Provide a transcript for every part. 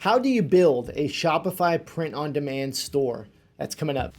How do you build a Shopify print-on-demand store? That's coming up.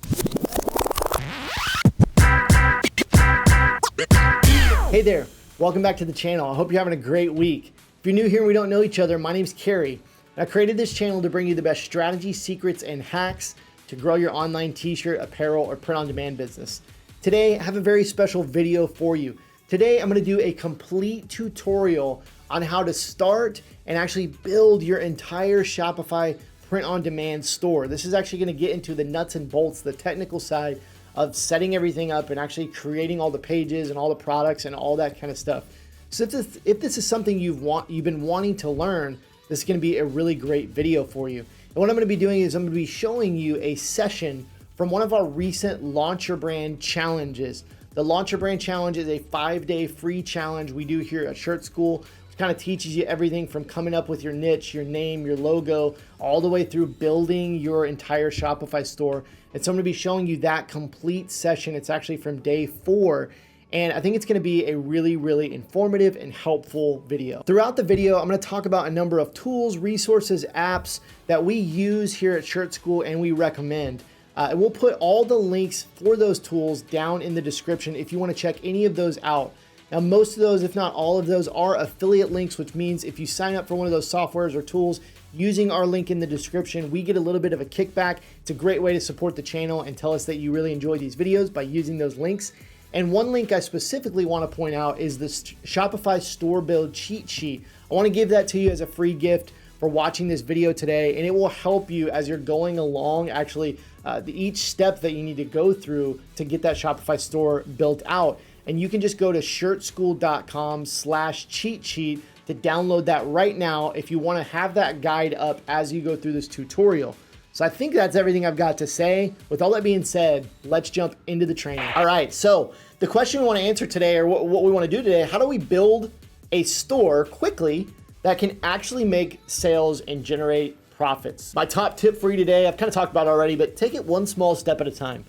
Hey there, welcome back to the channel. I hope you're having a great week. If you're new here and we don't know each other, my name's Carrie. I created this channel to bring you the best strategies, secrets, and hacks to grow your online t-shirt, apparel, or print-on-demand business. Today, I have a very special video for you. Today, I'm gonna do a complete tutorial on how to start and actually build your entire Shopify print-on-demand store. This is actually gonna get into the nuts and bolts, the technical side of setting everything up and actually creating all the pages and all the products and all that kind of stuff. So if this is something you've been wanting to learn, this is gonna be a really great video for you. And what I'm gonna be doing is I'm gonna be showing you a session from one of our recent Launch Your Brand challenges. The Launch Your Brand Challenge is a 5-day free challenge we do here at Shirt School. It kind of teaches you everything from coming up with your niche, your name, your logo, all the way through building your entire Shopify store. And so I'm gonna be showing you that complete session. It's actually from day 4. And I think it's gonna be a really, really informative and helpful video. Throughout the video, I'm gonna talk about a number of tools, resources, apps that we use here at Shirt School and we recommend. And we'll put all the links for those tools down in the description if you wanna check any of those out. Now, most of those, if not all of those, are affiliate links, which means if you sign up for one of those softwares or tools using our link in the description, we get a little bit of a kickback. It's a great way to support the channel and tell us that you really enjoy these videos by using those links. And one link I specifically want to point out is the Shopify Store Build Cheat Sheet. I want to give that to you as a free gift for watching this video today, and it will help you as you're going along, actually, each step that you need to go through to get that Shopify store built out. And you can just go to shirtschool.com/cheatsheet to download that right now if you want to have that guide up as you go through this tutorial. So I think that's everything I've got to say. With all that being said, let's jump into the training. All right, so the question we want to answer today, or what we want to do today, how do we build a store quickly that can actually make sales and generate profits? My top tip for you today, I've kind of talked about it already, but take it one small step at a time.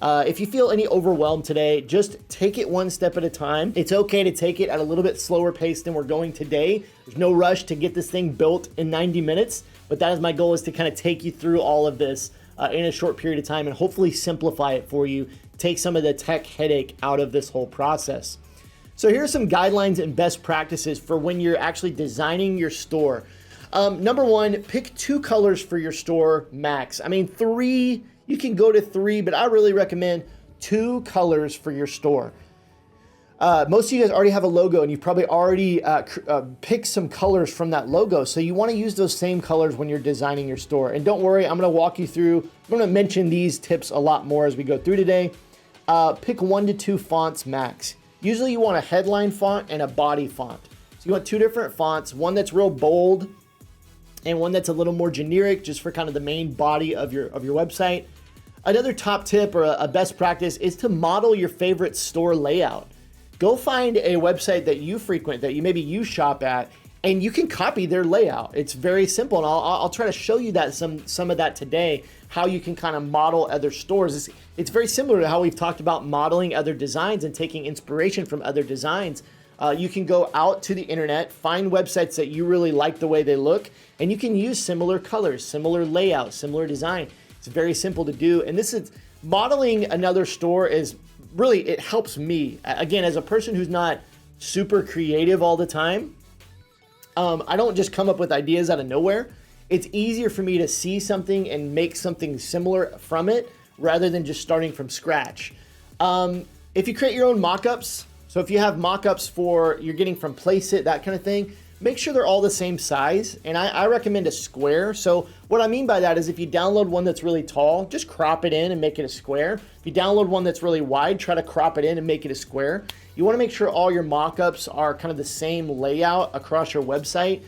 If you feel any overwhelmed today, just take it one step at a time. It's okay to take it at a little bit slower pace than we're going today. There's no rush to get this thing built in 90 minutes, but that is my goal, is to kind of take you through all of this in a short period of time and hopefully simplify it for you, take some of the tech headache out of this whole process. So here are some guidelines and best practices for when you're actually designing your store. Number one, pick 2 colors for your store max. I mean, 3, you can go to 3, but I really recommend 2 colors for your store. Most of you guys already have a logo and you've probably already picked some colors from that logo. So you want to use those same colors when you're designing your store. And don't worry, I'm going to walk you through, I'm going to mention these tips a lot more as we go through today. Pick 1 to 2 fonts max. Usually you want a headline font and a body font. So you want 2 different fonts, one that's real bold and one that's a little more generic, just for kind of the main body of your website. Another top tip or a best practice is to model your favorite store layout. Go find a website that you frequent, that maybe you shop at, and you can copy their layout. It's very simple, and I'll try to show you that some of that today, how you can kind of model other stores. It's very similar to how we've talked about modeling other designs and taking inspiration from other designs. You can go out to the internet, find websites that you really like the way they look, and you can use similar colors, similar layout, similar design. It's very simple to do. And this is modeling another store is really, it helps me. Again, as a person who's not super creative all the time, I don't just come up with ideas out of nowhere. It's easier for me to see something and make something similar from it rather than just starting from scratch. If you create your own mockups, so if you have mockups for you're getting from Placeit, that kind of thing, make sure they're all the same size. And I recommend a square. So what I mean by that is if you download one that's really tall, just crop it in and make it a square. If you download one that's really wide, try to crop it in and make it a square. You want to make sure all your mockups are kind of the same layout across your website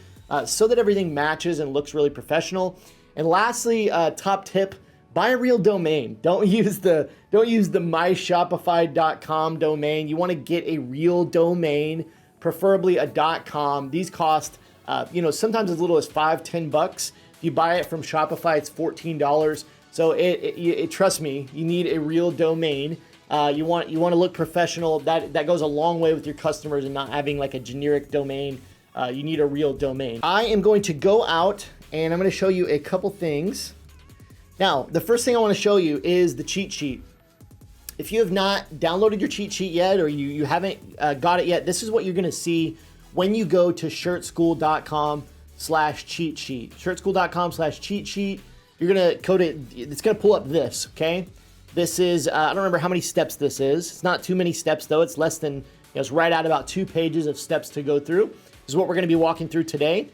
so that everything matches and looks really professional. And lastly, top tip, buy a real domain. Don't use the myshopify.com domain. You want to get a real domain, preferably a .com. These cost, sometimes as little as $5-10. If you buy it from Shopify, it's $14. So trust me, you need a real domain. You want to look professional. That goes a long way with your customers and not having like a generic domain. You need a real domain. I am going to go out and I'm going to show you a couple things. Now, the first thing I want to show you is the cheat sheet. If you have not downloaded your cheat sheet yet, or you haven't got it yet, this is what you're going to see when you go to shirtschool.com/cheat sheet. Shirtschool.com/cheat sheet. You're going to code it. It's going to pull up this, okay? This is, I don't remember how many steps this is. It's not too many steps though. It's less than, it's right at about 2 pages of steps to go through. This is what we're going to be walking through today.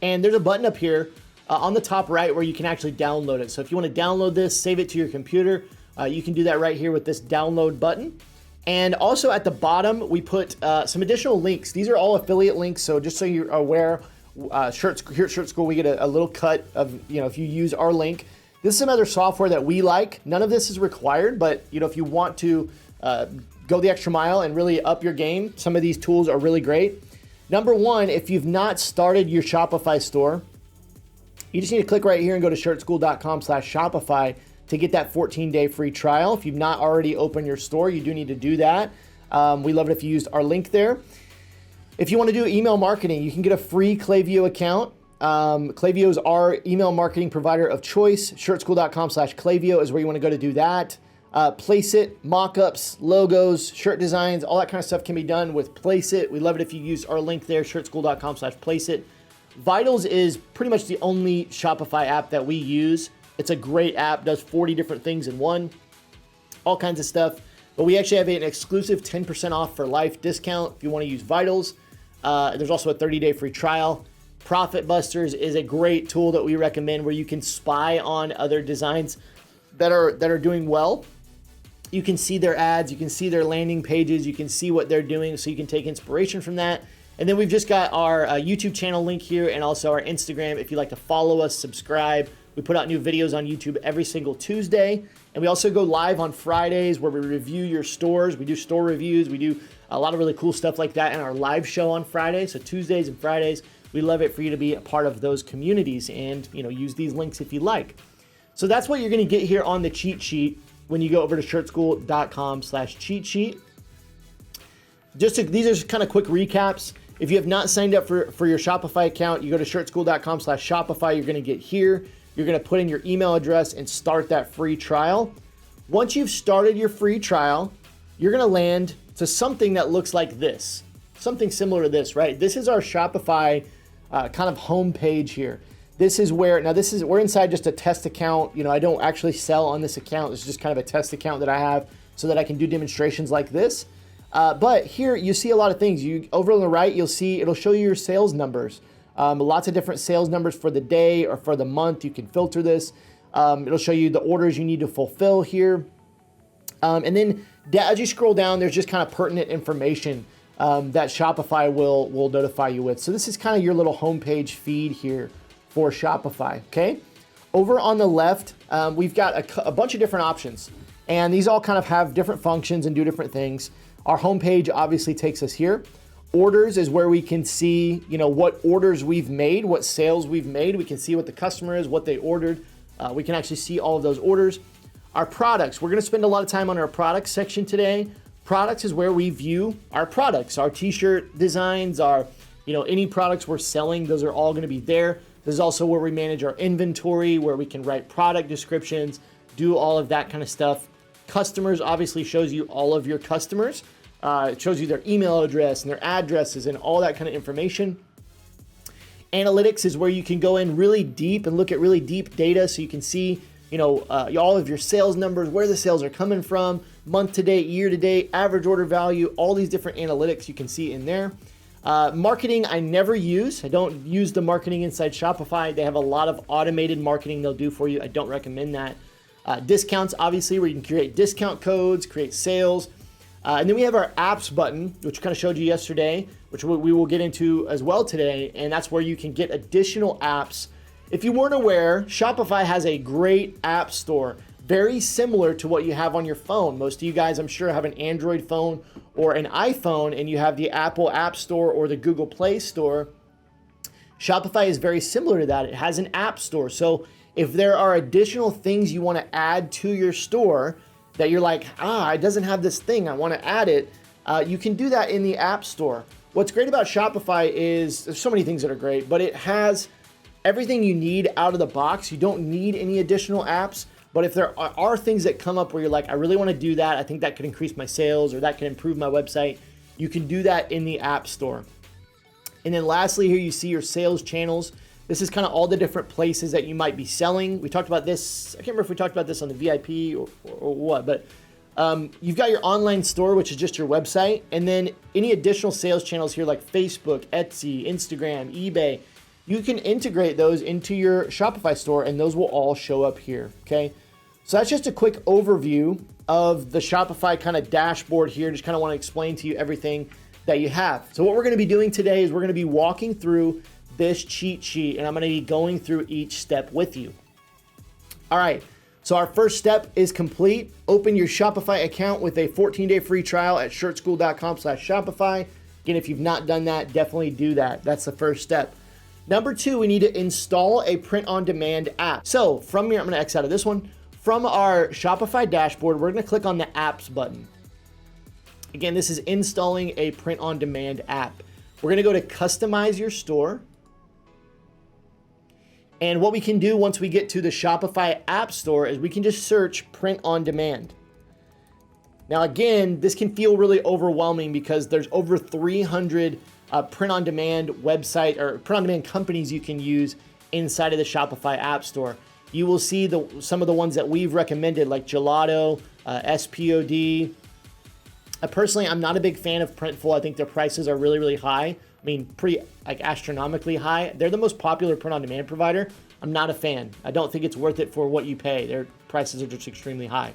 And there's a button up here on the top right where you can actually download it. So if you want to download this, save it to your computer, you can do that right here with this download button. And also at the bottom, we put some additional links. These are all affiliate links. So just so you're aware, here at Shirt School, we get a little cut of, if you use our link. This is some other software that we like. None of this is required, but if you want to go the extra mile and really up your game, some of these tools are really great. Number one, if you've not started your Shopify store, you just need to click right here and go to shirtschool.com/Shopify to get that 14-day free trial. If you've not already opened your store, you do need to do that. We love it if you used our link there. If you want to do email marketing, you can get a free Klaviyo account. Klaviyo is our email marketing provider of choice. Shirtschool.com/Klaviyo is where you want to go to do that. Placeit, mockups, logos, shirt designs, all that kind of stuff can be done with Placeit. We love it if you use our link there, shirtschool.com/Placeit. Vitals is pretty much the only Shopify app that we use. It's a great app, does 40 different things in one, all kinds of stuff. But we actually have an exclusive 10% off for life discount if you want to use Vitals. There's also a 30-day free trial. Profit Busters is a great tool that we recommend where you can spy on other designs that are doing well. You can see their ads, you can see their landing pages, you can see what they're doing, so you can take inspiration from that. And then we've just got our YouTube channel link here and also our Instagram. If you'd like to follow us, subscribe. We put out new videos on YouTube every single Tuesday. And we also go live on Fridays where we review your stores. We do store reviews. We do a lot of really cool stuff like that in our live show on Fridays. So Tuesdays and Fridays, we love it for you to be a part of those communities and use these links if you like. So that's what you're going to get here on the cheat sheet when you go over to shirtschool.com/cheat sheet. These are just kind of quick recaps. If you have not signed up for your Shopify account, you go to shirtschool.com/Shopify. You're going to get here. You're going to put in your email address and start that free trial. Once you've started your free trial, you're going to land to something that looks like this, something similar to this, right? This is our Shopify kind of homepage here. This is where, we're inside just a test account. I don't actually sell on this account. It's just kind of a test account that I have so that I can do demonstrations like this. But here you see a lot of things. Over on the right, you'll see, it'll show you your sales numbers. Lots of different sales numbers for the day or for the month. You can filter this. It'll show you the orders you need to fulfill here. And then as you scroll down, there's just kind of pertinent information that Shopify will notify you with. So this is kind of your little homepage feed here for Shopify, okay? Over on the left, we've got a bunch of different options. And these all kind of have different functions and do different things. Our homepage obviously takes us here. Orders is where we can see, what orders we've made, what sales we've made. We can see what the customer is, what they ordered. We can actually see all of those orders. Our products, we're going to spend a lot of time on our products section today. Products is where we view our products, our t-shirt designs, our, any products we're selling, those are all going to be there. This is also where we manage our inventory, where we can write product descriptions, do all of that kind of stuff. Customers obviously shows you all of your customers. It shows you their email address and their addresses and all that kind of information. Analytics is where you can go in really deep and look at really deep data so you can see, all of your sales numbers, where the sales are coming from, month to date, year to date, average order value, all these different analytics you can see in there. Marketing, I never use. I don't use the marketing inside Shopify. They have a lot of automated marketing they'll do for you. I don't recommend that. Discounts, obviously, where you can create discount codes, create sales. And then we have our apps button, which kind of showed you yesterday, which we will get into as well today. And that's where you can get additional apps. If you weren't aware, Shopify has a great app store, very similar to what you have on your phone. Most of you guys, I'm sure, have an Android phone or an iPhone, and you have the Apple App Store or the Google Play Store. Shopify is very similar to that. It has an app store. So if there are additional things you want to add to your store that you're like, it doesn't have this thing, I want to add it, you can do that in the App Store. What's great about Shopify is, there's so many things that are great, but it has everything you need out of the box. You don't need any additional apps, but if there are things that come up where you're like, I really want to do that, I think that could increase my sales or that can improve my website, you can do that in the App Store. And then lastly, here you see your sales channels. This is kind of all the different places that you might be selling. We talked about this, I can't remember if we talked about this on the VIP or what, but you've got your online store, which is just your website, and then any additional sales channels here like Facebook, Etsy, Instagram, eBay. You can integrate those into your Shopify store and those will all show up here, okay? So that's just a quick overview of the Shopify kind of dashboard here. Just kind of want to explain to you everything that you have. So what we're going to be doing today is we're going to be walking through this cheat sheet and I'm going to be going through each step with you. All right, so our first step is complete. Open your Shopify account with a 14-day free trial at shirtschool.com/Shopify. Again, if you've not done that, definitely do that. That's the first step. Number two, we need to install a print-on-demand app. So from here, I'm gonna X out of this one. From our Shopify dashboard, we're gonna click on the apps button. Again, this is installing a print-on-demand app. We're gonna go to customize your store. And what we can do once we get to the Shopify App Store is we can just search print on demand. Now, again, this can feel really overwhelming because there's over 300 print on demand website or print on demand companies you can use inside of the Shopify App Store. You will see some of the ones that we've recommended like Gelato, SPOD. Personally, I'm not a big fan of Printful. I think their prices are really, really high. I mean, pretty like astronomically high. They're the most popular print-on-demand provider. I'm not a fan. I don't think it's worth it for what you pay. Their prices are just extremely high.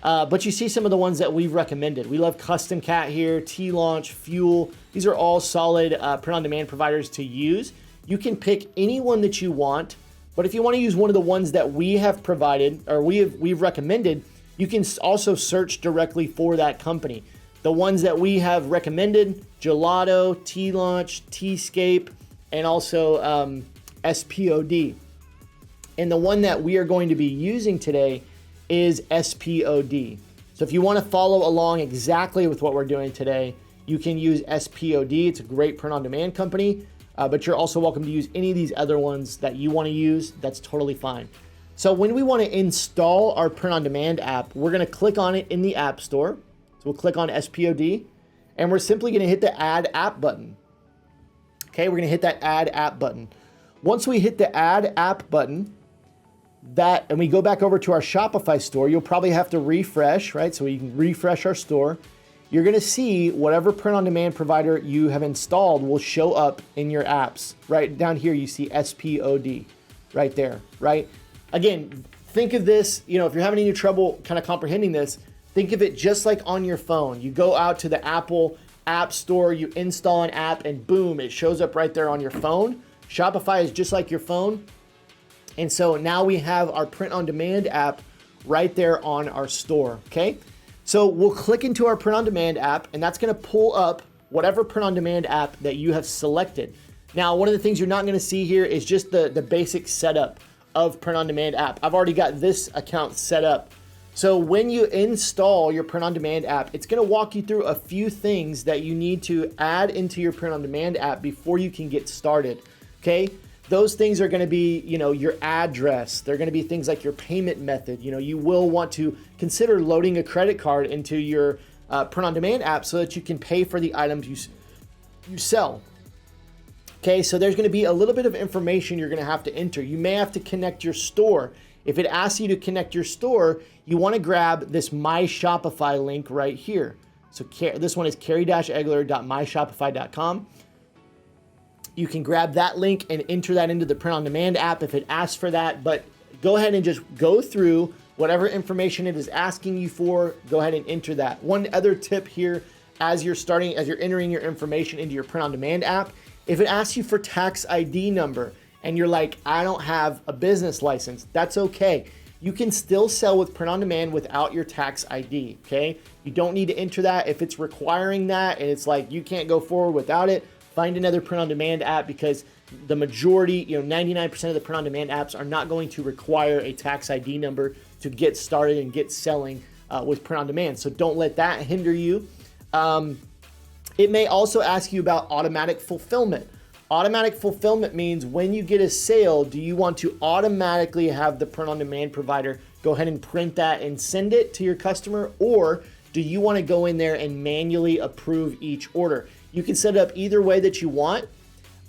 But you see some of the ones that we've recommended. We love Custom Cat here, T-Launch, Fuel. These are all solid print-on-demand providers to use. You can pick any one that you want, but if you want to use one of the ones that we have provided or we've recommended, you can also search directly for that company. The ones that we have recommended, Gelato, T-Launch, T-Scape, and also SPOD. And the one that we are going to be using today is SPOD. So if you want to follow along exactly with what we're doing today, you can use SPOD. It's a great print-on-demand company, but you're also welcome to use any of these other ones that you want to use. That's totally fine. So when we want to install our print-on-demand app, we're going to click on it in the App Store. So we'll click on SPOD, and we're simply going to hit the Add App button. Okay, we're going to hit that Add App button. Once we hit the Add App button, and we go back over to our Shopify store, you'll probably have to refresh, right? So we can refresh our store. You're going to see whatever print-on-demand provider you have installed will show up in your apps. Right down here, you see SPOD right there, right? Again, think of this, if you're having any trouble kind of comprehending this, think of it just like on your phone. You go out to the Apple App Store, you install an app, and boom, it shows up right there on your phone. Shopify is just like your phone. And so now we have our print-on-demand app right there on our store, okay? So we'll click into our print-on-demand app, and that's gonna pull up whatever print-on-demand app that you have selected. Now, one of the things you're not gonna see here is just the basic setup of print-on-demand app. I've already got this account set up. So when you install your print-on-demand app, it's gonna walk you through a few things that you need to add into your print-on-demand app before you can get started, okay? Those things are gonna be, your address. They're gonna be things like your payment method. You will want to consider loading a credit card into your print-on-demand app so that you can pay for the items you sell. Okay, so there's gonna be a little bit of information you're gonna have to enter. You may have to connect your store. If it asks you to connect your store, you wanna grab this My Shopify link right here. So this one is carrie-egler.myshopify.com. You can grab that link and enter that into the print-on-demand app if it asks for that, but go ahead and just go through whatever information it is asking you for, go ahead and enter that. One other tip here, as you're entering your information into your print-on-demand app, if it asks you for tax ID number and you're like, I don't have a business license, that's okay. You can still sell with print-on-demand without your tax ID, okay? You don't need to enter that. If it's requiring that and it's like you can't go forward without it, find another print-on-demand app because the majority, 99% of the print-on-demand apps are not going to require a tax ID number to get started and get selling with print-on-demand. So don't let that hinder you. It may also ask you about automatic fulfillment. Automatic fulfillment means when you get a sale, do you want to automatically have the print-on-demand provider go ahead and print that and send it to your customer, or do you want to go in there and manually approve each order? You can set it up either way that you want.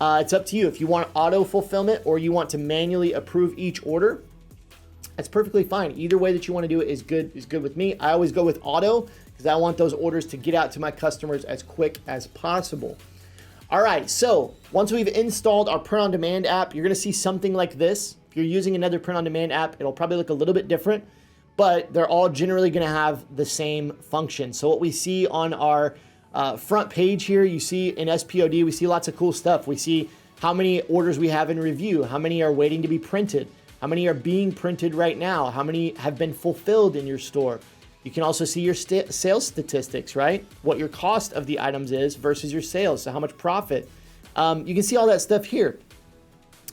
It's up to you. If you want auto fulfillment or you want to manually approve each order, that's perfectly fine. Either way that you want to do it is good with me. I always go with auto because I want those orders to get out to my customers as quick as possible. All right, so once we've installed our print-on-demand app, you're gonna see something like this. If you're using another print-on-demand app, it'll probably look a little bit different, but they're all generally gonna have the same function. So what we see on our front page here, you see in SPOD, we see lots of cool stuff. We see how many orders we have in review, how many are waiting to be printed, how many are being printed right now, how many have been fulfilled in your store. You can also see your sales statistics, right? What your cost of the items is versus your sales, so how much profit. You can see all that stuff here.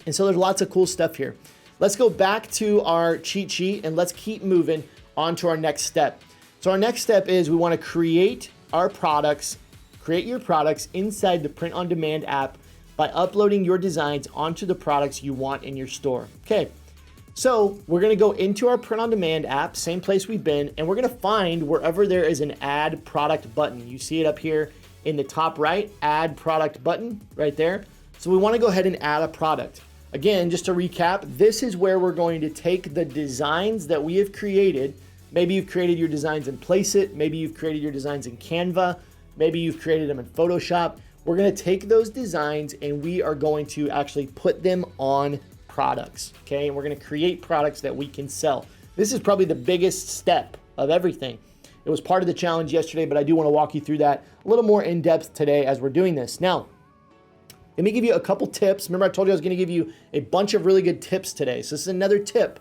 And so there's lots of cool stuff here. Let's go back to our cheat sheet and let's keep moving on to our next step. So our next step is we want to create our products, create your products inside the print-on-demand app by uploading your designs onto the products you want in your store. Okay. So we're gonna go into our print-on-demand app, same place we've been, and we're gonna find wherever there is an add product button. You see it up here in the top right, add product button right there. So we wanna go ahead and add a product. Again, just to recap, this is where we're going to take the designs that we have created. Maybe you've created your designs in Placeit, maybe you've created your designs in Canva, maybe you've created them in Photoshop. We're gonna take those designs and we are going to actually put them on products, okay? And we're gonna create products that we can sell. This is probably the biggest step of everything. It was part of the challenge yesterday, but I do wanna walk you through that a little more in depth today as we're doing this. Now, let me give you a couple tips. Remember I told you I was gonna give you a bunch of really good tips today. So this is another tip.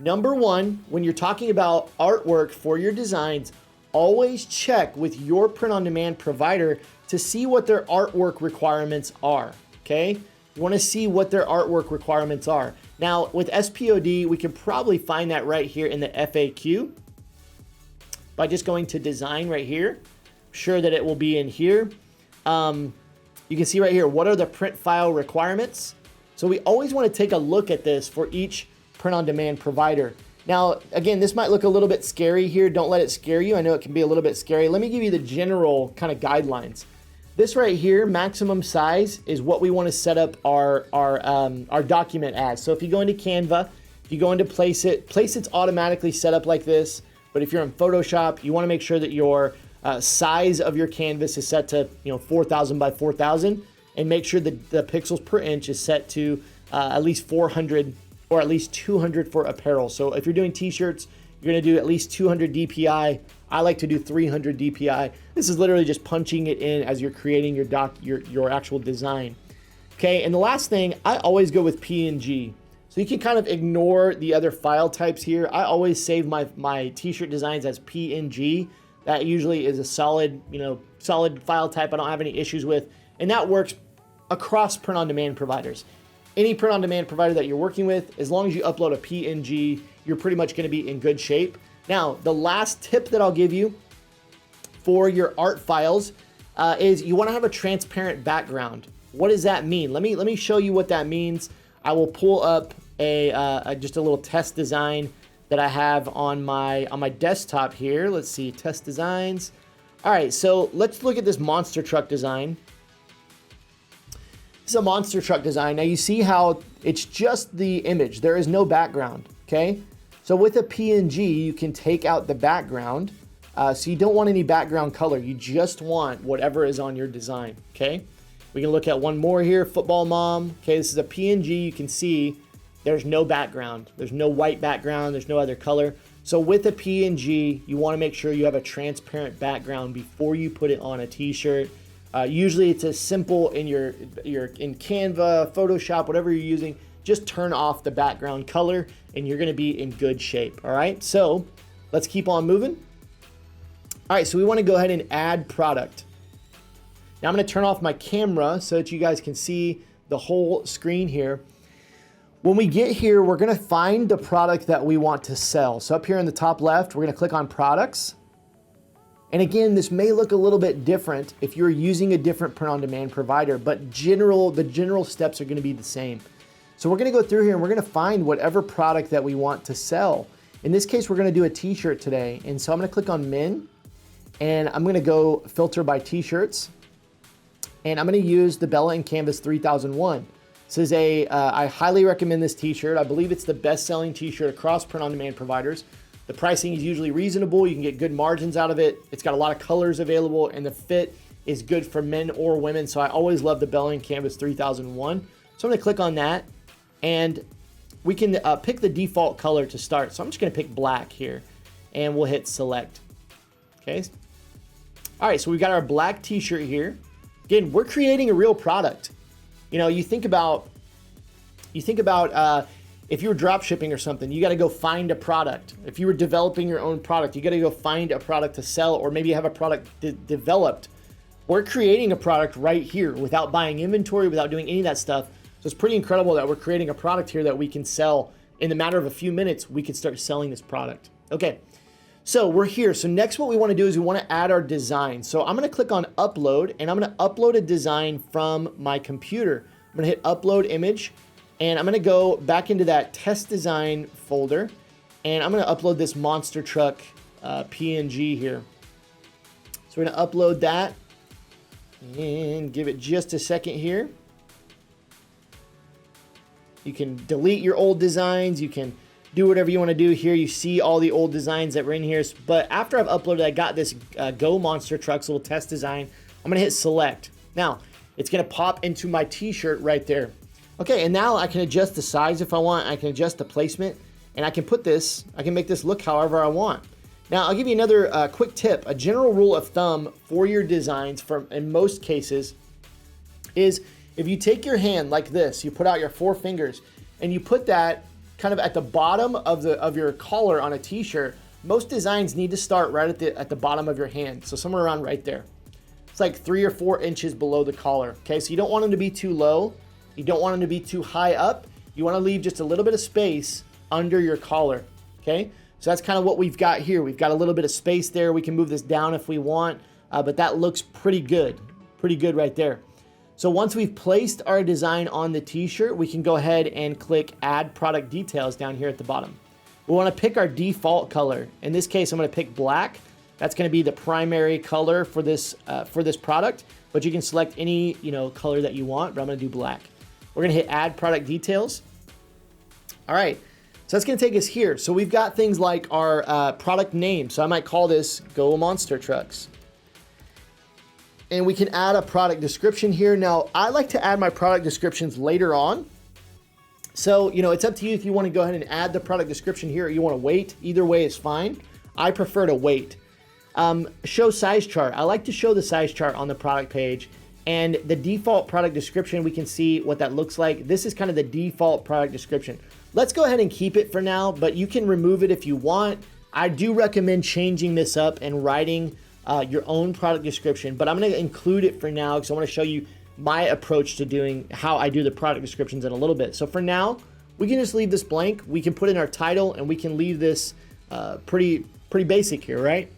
Number one, when you're talking about artwork for your designs, always check with your print-on-demand provider to see what their artwork requirements are, okay? You want to see what their artwork requirements are. Now, with SPOD, we can probably find that right here in the FAQ by just going to design right here. I'm sure that it will be in here. You can see right here, what are the print file requirements? So we always want to take a look at this for each print-on-demand provider. Now, again, this might look a little bit scary here. Don't let it scare you. I know it can be a little bit scary. Let me give you the general kind of guidelines. This right here, maximum size, is what we want to set up our document as. So if you go into Canva, if you go into Placeit, Placeit's automatically set up like this. But if you're in Photoshop, you want to make sure that your size of your canvas is set to 4,000 by 4,000, and make sure that the pixels per inch is set to at least 400 or at least 200 for apparel. So if you're doing t-shirts, you're going to do at least 200 DPI. I like to do 300 DPI. This is literally just punching it in as you're creating your actual design. Okay, and the last thing, I always go with PNG. So you can kind of ignore the other file types here. I always save my t-shirt designs as PNG. That usually is a solid file type I don't have any issues with. And that works across print-on-demand providers. Any print-on-demand provider that you're working with, as long as you upload a PNG, you're pretty much gonna be in good shape. Now, the last tip that I'll give you for your art files is you wanna have a transparent background. What does that mean? Let me show you what that means. I will pull up just a little test design that I have on my desktop here. Let's see, test designs. All right, so let's look at this monster truck design. This is a monster truck design. Now you see how it's just the image. There is no background, okay? So with a PNG, you can take out the background. So you don't want any background color. You just want whatever is on your design, okay? We can look at one more here, football mom. Okay, this is a PNG. You can see there's no background. There's no white background. There's no other color. So with a PNG, you want to make sure you have a transparent background before you put it on a t-shirt. Usually it's as simple in in Canva, Photoshop, whatever you're using, just turn off the background color and you're gonna be in good shape, all right? So let's keep on moving. All right, so we wanna go ahead and add product. Now I'm gonna turn off my camera so that you guys can see the whole screen here. When we get here, we're gonna find the product that we want to sell. So up here in the top left, we're gonna click on products. And again, this may look a little bit different if you're using a different print-on-demand provider, but the general steps are gonna be the same. So we're gonna go through here and we're gonna find whatever product that we want to sell. In this case, we're gonna do a t-shirt today. And so I'm gonna click on men and I'm gonna go filter by t-shirts. And I'm gonna use the Bella and Canvas 3001. This is I highly recommend this t-shirt. I believe it's the best-selling t-shirt across print-on-demand providers. The pricing is usually reasonable. You can get good margins out of it. It's got a lot of colors available and the fit is good for men or women. So I always love the Bella and Canvas 3001. So I'm gonna click on that and we can pick the default color to start. So I'm just gonna pick black here and we'll hit select, okay? All right, so we've got our black t-shirt here. Again, we're creating a real product. You know, you think about if you were drop shipping or something, you got to go find a product. If you were developing your own product, you got to go find a product to sell, or maybe you have a product developed. We're creating a product right here without buying inventory, without doing any of that stuff. So it's pretty incredible that we're creating a product here that we can sell in the matter of a few minutes. We can start selling this product. Okay, so we're here. So next what we want to do is we want to add our design. So I'm going to click on upload and I'm going to upload a design from my computer. I'm going to hit upload image. And I'm gonna go back into that test design folder and I'm gonna upload this monster truck PNG here. So we're gonna upload that and give it just a second here. You can delete your old designs. You can do whatever you wanna do here. You see all the old designs that were in here. But after I've uploaded, I got this Go Monster Trucks little test design. I'm gonna hit select. Now, it's gonna pop into my t-shirt right there. Okay, and now I can adjust the size if I want. I can adjust the placement, and I can make this look however I want. Now, I'll give you another quick tip. A general rule of thumb for your designs, in most cases, is if you take your hand like this, you put out your 4 fingers, and you put that kind of at the bottom of your collar on a t-shirt, most designs need to start right at the bottom of your hand, so somewhere around right there. It's like 3 or 4 inches below the collar, okay? So you don't want them to be too low. You don't want them to be too high up. You want to leave just a little bit of space under your collar, okay? So that's kind of what we've got here. We've got a little bit of space there. We can move this down if we want, but that looks pretty good right there. So once we've placed our design on the t-shirt, we can go ahead and click Add Product Details down here at the bottom. We want to pick our default color. In this case, I'm going to pick black. That's going to be the primary color for this product, but you can select any color that you want, but I'm going to do black. We're gonna hit Add Product Details. All right, so that's gonna take us here. So we've got things like our product name. So I might call this Go Monster Trucks. And we can add a product description here. Now, I like to add my product descriptions later on. So, it's up to you if you wanna go ahead and add the product description here or you wanna wait. Either way is fine. I prefer to wait. Show size chart. I like to show the size chart on the product page. And the default product description, we can see what that looks like. This is kind of the default product description. Let's go ahead and keep it for now, but you can remove it if you want. I do recommend changing this up and writing your own product description, but I'm gonna include it for now because I wanna show you my approach to doing how I do the product descriptions in a little bit. So for now, we can just leave this blank. We can put in our title and we can leave this pretty basic here, right?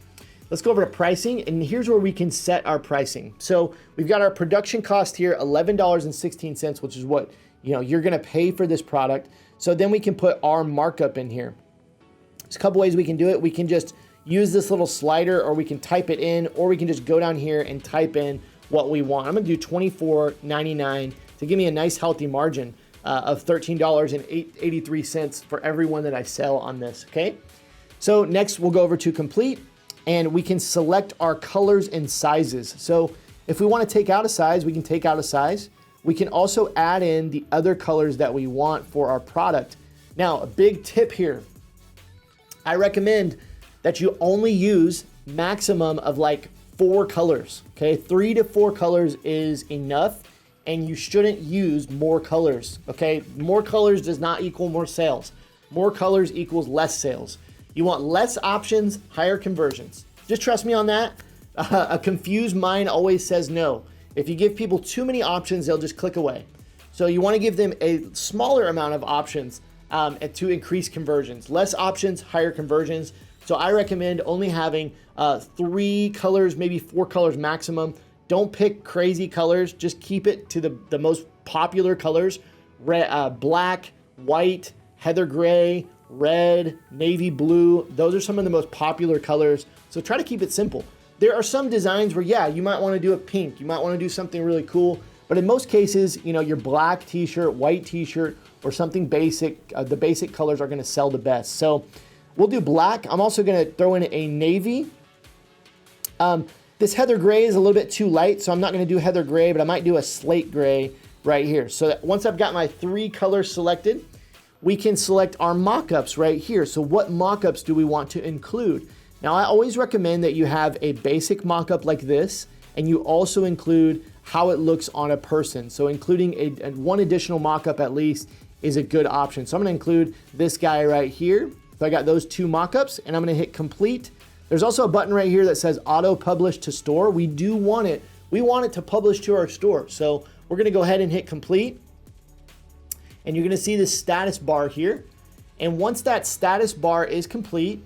Let's go over to pricing, and here's where we can set our pricing. So we've got our production cost here, $11.16, which is what you're gonna pay for this product. So then we can put our markup in here. There's a couple ways we can do it. We can just use this little slider, or we can type it in, or we can just go down here and type in what we want. I'm gonna do $24.99 to give me a nice healthy margin of $13.83 for every one that I sell on this, okay? So next we'll go over to complete. And we can select our colors and sizes. So if we want to take out a size, we can take out a size. We can also add in the other colors that we want for our product. Now, a big tip here. I recommend that you only use maximum of like 4 colors, okay? 3 to 4 colors is enough, and you shouldn't use more colors, okay? More colors does not equal more sales. More colors equals less sales. You want less options, higher conversions. Just trust me on that. A confused mind always says no. If you give people too many options, they'll just click away. So you want to give them a smaller amount of options to increase conversions. Less options, higher conversions. So I recommend only having 3 colors, maybe 4 colors maximum. Don't pick crazy colors. Just keep it to the most popular colors. Black, white, heather gray, red, navy blue. Those are some of the most popular colors. So try to keep it simple. There are some designs where, yeah, you might want to do a pink. You might want to do something really cool. But in most cases, you know, your black t-shirt, white t-shirt, or something basic, the basic colors are going to sell the best. So we'll do black. I'm also going to throw in a navy. This heather gray is a little bit too light, so I'm not going to do heather gray, but I might do a slate gray right here. So that once I've got my 3 colors selected, we can select our mockups right here. So what mockups do we want to include? Now, I always recommend that you have a basic mockup like this, and you also include how it looks on a person. So including one additional mockup at least is a good option. So I'm going to include this guy right here. So I got those 2 mockups, and I'm going to hit complete. There's also a button right here that says auto publish to store. We do want it. We want it to publish to our store. So we're going to go ahead and hit complete. And you're going to see this status bar here. And once that status bar is complete,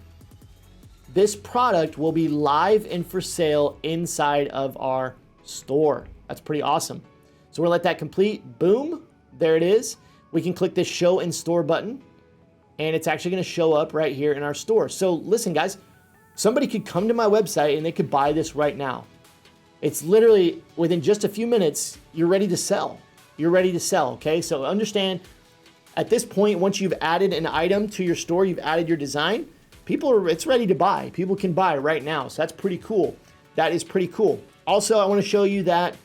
this product will be live and for sale inside of our store. That's pretty awesome. So we'll let that complete. Boom. There it is. We can click this show in store button, and it's actually going to show up right here in our store. So listen, guys, somebody could come to my website and they could buy this right now. It's literally within just a few minutes, you're ready to sell. You're ready to sell, okay? So understand, at this point, once you've added an item to your store, you've added your design, it's ready to buy. People can buy right now. So that's pretty cool. That is pretty cool. Also, I want to show you that,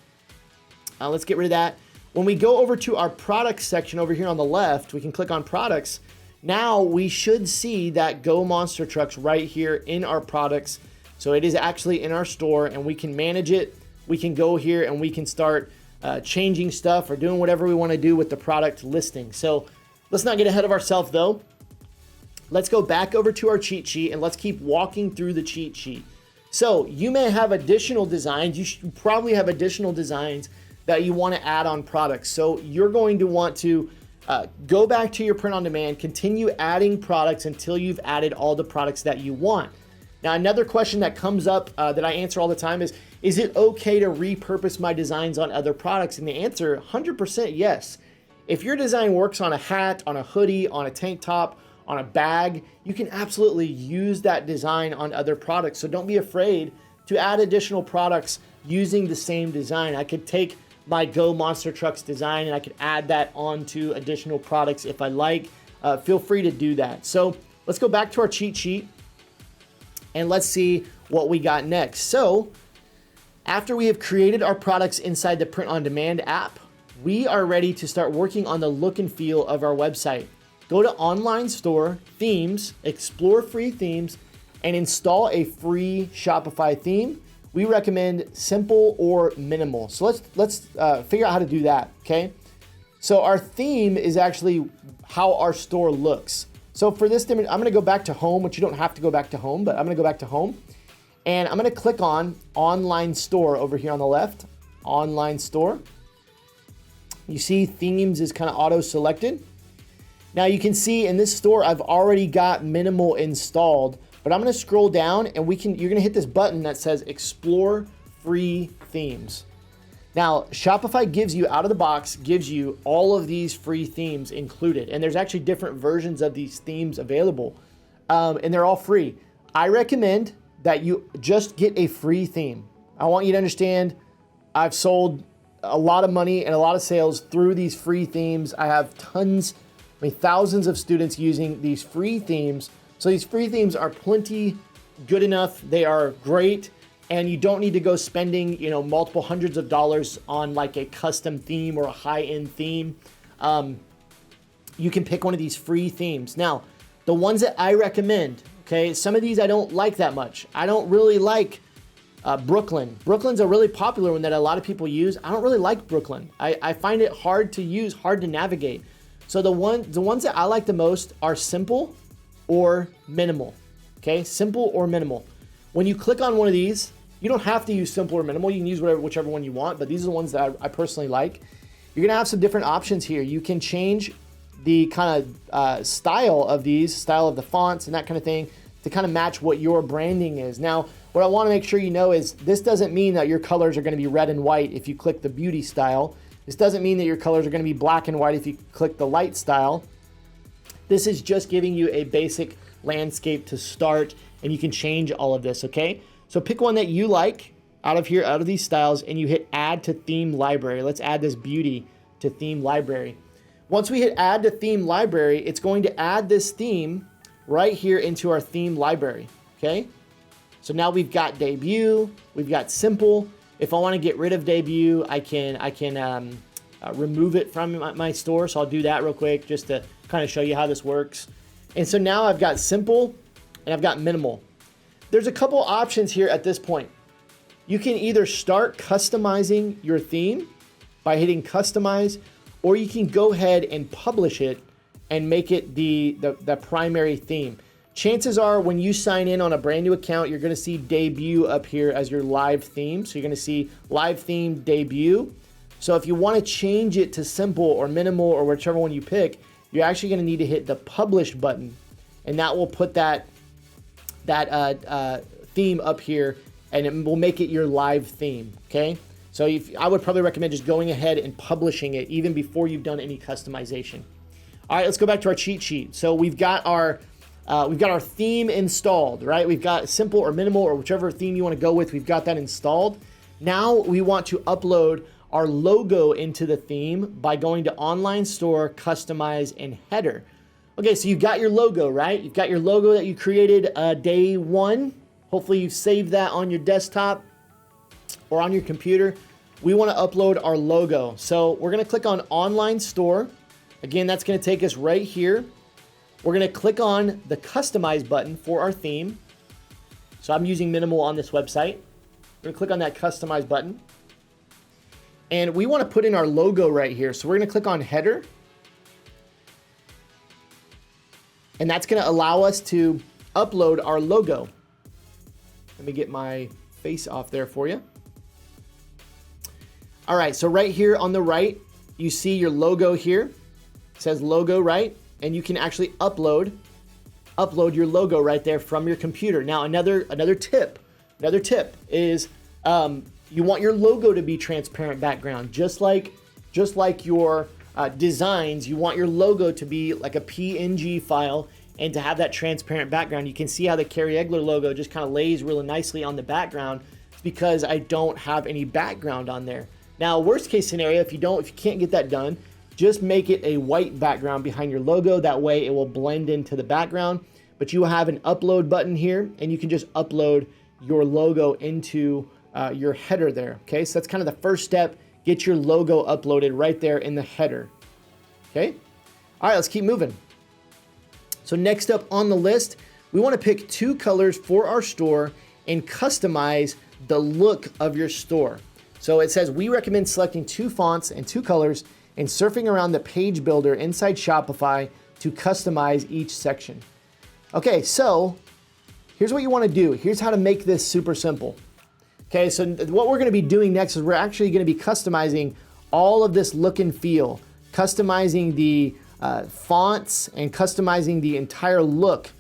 let's get rid of that. When we go over to our products section over here on the left, we can click on products. Now we should see that Go Monster Trucks right here in our products. So it is actually in our store, and we can manage it. We can go here and we can start changing stuff or doing whatever we want to do with the product listing. So let's not get ahead of ourselves though. Let's go back over to our cheat sheet and let's keep walking through the cheat sheet. So you may have additional designs. You should probably have additional designs that you want to add on products. So you're going to want to go back to your print on demand, continue adding products until you've added all the products that you want. Now, another question that comes up that I answer all the time is it okay to repurpose my designs on other products? And the answer, 100% yes. If your design works on a hat, on a hoodie, on a tank top, on a bag, you can absolutely use that design on other products. So don't be afraid to add additional products using the same design. I could take my Go Monster Trucks design and I could add that onto additional products if I like. Feel free to do that. So let's go back to our cheat sheet and let's see what we got next. So after we have created our products inside the Print on Demand app, we are ready to start working on the look and feel of our website. Go to Online Store, Themes, explore free themes, and install a free Shopify theme. We recommend simple or minimal. So let's figure out how to do that, okay? So our theme is actually how our store looks. So for this, I'm gonna go back to home, which you don't have to go back to home, but I'm gonna go back to home. And I'm gonna click on Online Store over here on the left, Online Store. You see themes is kind of auto-selected. Now you can see in this store, I've already got minimal installed, but I'm gonna scroll down and you're gonna hit this button that says Explore Free Themes. Now, Shopify gives you, out of the box, gives you all of these free themes included. And there's actually different versions of these themes available. And they're all free. I recommend that you just get a free theme. I want you to understand, I've sold a lot of money and a lot of sales through these free themes. I have thousands of students using these free themes. So these free themes are plenty good enough. They are great. And you don't need to go spending, multiple hundreds of dollars on like a custom theme or a high-end theme. You can pick one of these free themes. Now, the ones that I recommend, okay, some of these I don't like that much. I don't really like Brooklyn. Brooklyn's a really popular one that a lot of people use. I don't really like Brooklyn. I find it hard to use, hard to navigate. So the ones that I like the most are simple or minimal, okay? Simple or minimal. When you click on one of these, you don't have to use simple or minimal. You can use whichever one you want, but these are the ones that I personally like. You're gonna have some different options here. You can change the kind of style of the fonts and that kind of thing. to kind of match what your branding is. Now, what I want to make sure you know is this doesn't mean that your colors are going to be red and white if you click the beauty style. This doesn't mean that your colors are going to be black and white if you click the light style. This is just giving you a basic landscape to start, and you can change all of this, okay? So pick one that you like out of here, out of these styles, and you hit add to theme library. Let's add this beauty to theme library. Once we hit add to theme library, it's going to add this theme right here into our theme library, okay? So now we've got debut, we've got simple. If I want to get rid of debut, I can remove it from my store. So I'll do that real quick just to kind of show you how this works. And so now I've got simple and I've got minimal. There's a couple options here at this point. You can either start customizing your theme by hitting customize, or you can go ahead and publish it and make it the primary theme. Chances are when you sign in on a brand new account, you're gonna see debut up here as your live theme. So you're gonna see live theme debut. So if you wanna change it to simple or minimal or whichever one you pick, you're actually gonna need to hit the publish button, and that will put that theme up here, and it will make it your live theme, okay? So I would probably recommend just going ahead and publishing it even before you've done any customization. All right, let's go back to our cheat sheet. So we've got our theme installed, right? We've got simple or minimal or whichever theme you want to go with. We've got that installed. Now we want to upload our logo into the theme by going to online store, customize, and header. Okay, so you've got your logo, right? You've got your logo that you created day one. Hopefully you've saved that on your desktop or on your computer. We want to upload our logo. So we're going to click on online store. Again, that's going to take us right here. We're going to click on the customize button for our theme. So I'm using minimal on this website. We're going to click on that customize button. And we want to put in our logo right here. So we're going to click on header. And that's going to allow us to upload our logo. Let me get my face off there for you. All right, so right here on the right, you see your logo here. It says logo, right? And you can actually upload your logo right there from your computer. Now, another tip is you want your logo to be transparent background, just like your designs. You want your logo to be like a PNG file and to have that transparent background. You can see how the Carrie Egler logo just kind of lays really nicely on the background. It's because I don't have any background on there. Now, worst case scenario, if you can't get that done, just make it a white background behind your logo. That way it will blend into the background. But you will have an upload button here, and you can just upload your logo into your header there. Okay, so that's kind of the first step. Get your logo uploaded right there in the header. Okay, all right, let's keep moving. So next up on the list, we want to pick 2 colors for our store and customize the look of your store. So it says we recommend selecting 2 fonts and 2 colors and surfing around the page builder inside Shopify to customize each section. Okay, so here's what you want to do. Here's how to make this super simple. Okay, so what we're going to be doing next is we're actually going to be customizing all of this look and feel, customizing the fonts and customizing the entire look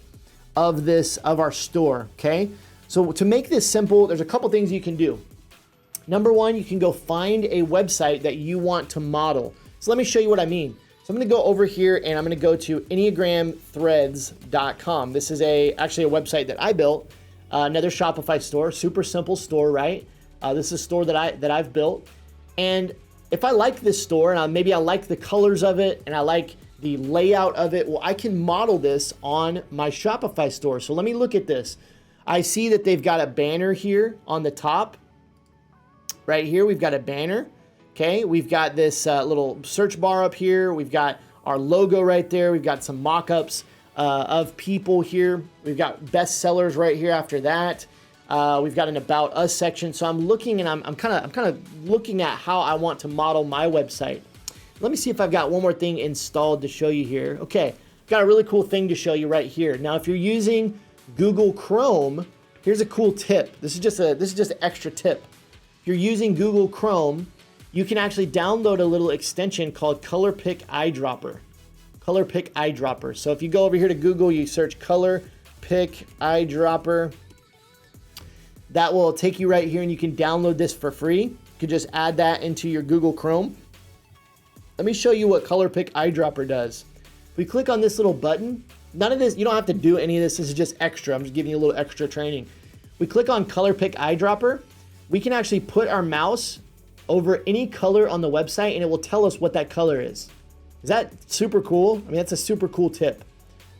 of our store. Okay, so to make this simple, there's a couple things you can do. Number one, you can go find a website that you want to model. So let me show you what I mean. So I'm going to go over here and I'm going to go to enneagramthreads.com. This is actually a website that I built, another Shopify store, super simple store, right? This is a store that I've built. And if I like this store and maybe I like the colors of it and I like the layout of it, well, I can model this on my Shopify store. So let me look at this. I see that they've got a banner here on the top. Right here, we've got a banner. Okay, we've got this little search bar up here. We've got our logo right there. We've got some mock-ups of people here. We've got bestsellers right here after that. We've got an About Us section. So I'm looking and I'm kind of looking at how I want to model my website. Let me see if I've got one more thing installed to show you here. Okay, got a really cool thing to show you right here. Now, if you're using Google Chrome, here's a cool tip. This is just an extra tip. If you're using Google Chrome, you can actually download a little extension called Color Pick Eyedropper. Color Pick Eyedropper. So if you go over here to Google, you search Color pick eyedropper. That will take you right here, and you can download this for free. You can just add that into your Google Chrome. Let me show you what Color Pick Eyedropper does. If we click on this little button, none of this, you don't have to do any of this. This is just extra. I'm just giving you a little extra training. We click on Color Pick Eyedropper. We can actually put our mouse over any color on the website, and it will tell us what that color is. Is that super cool? I mean, that's a super cool tip.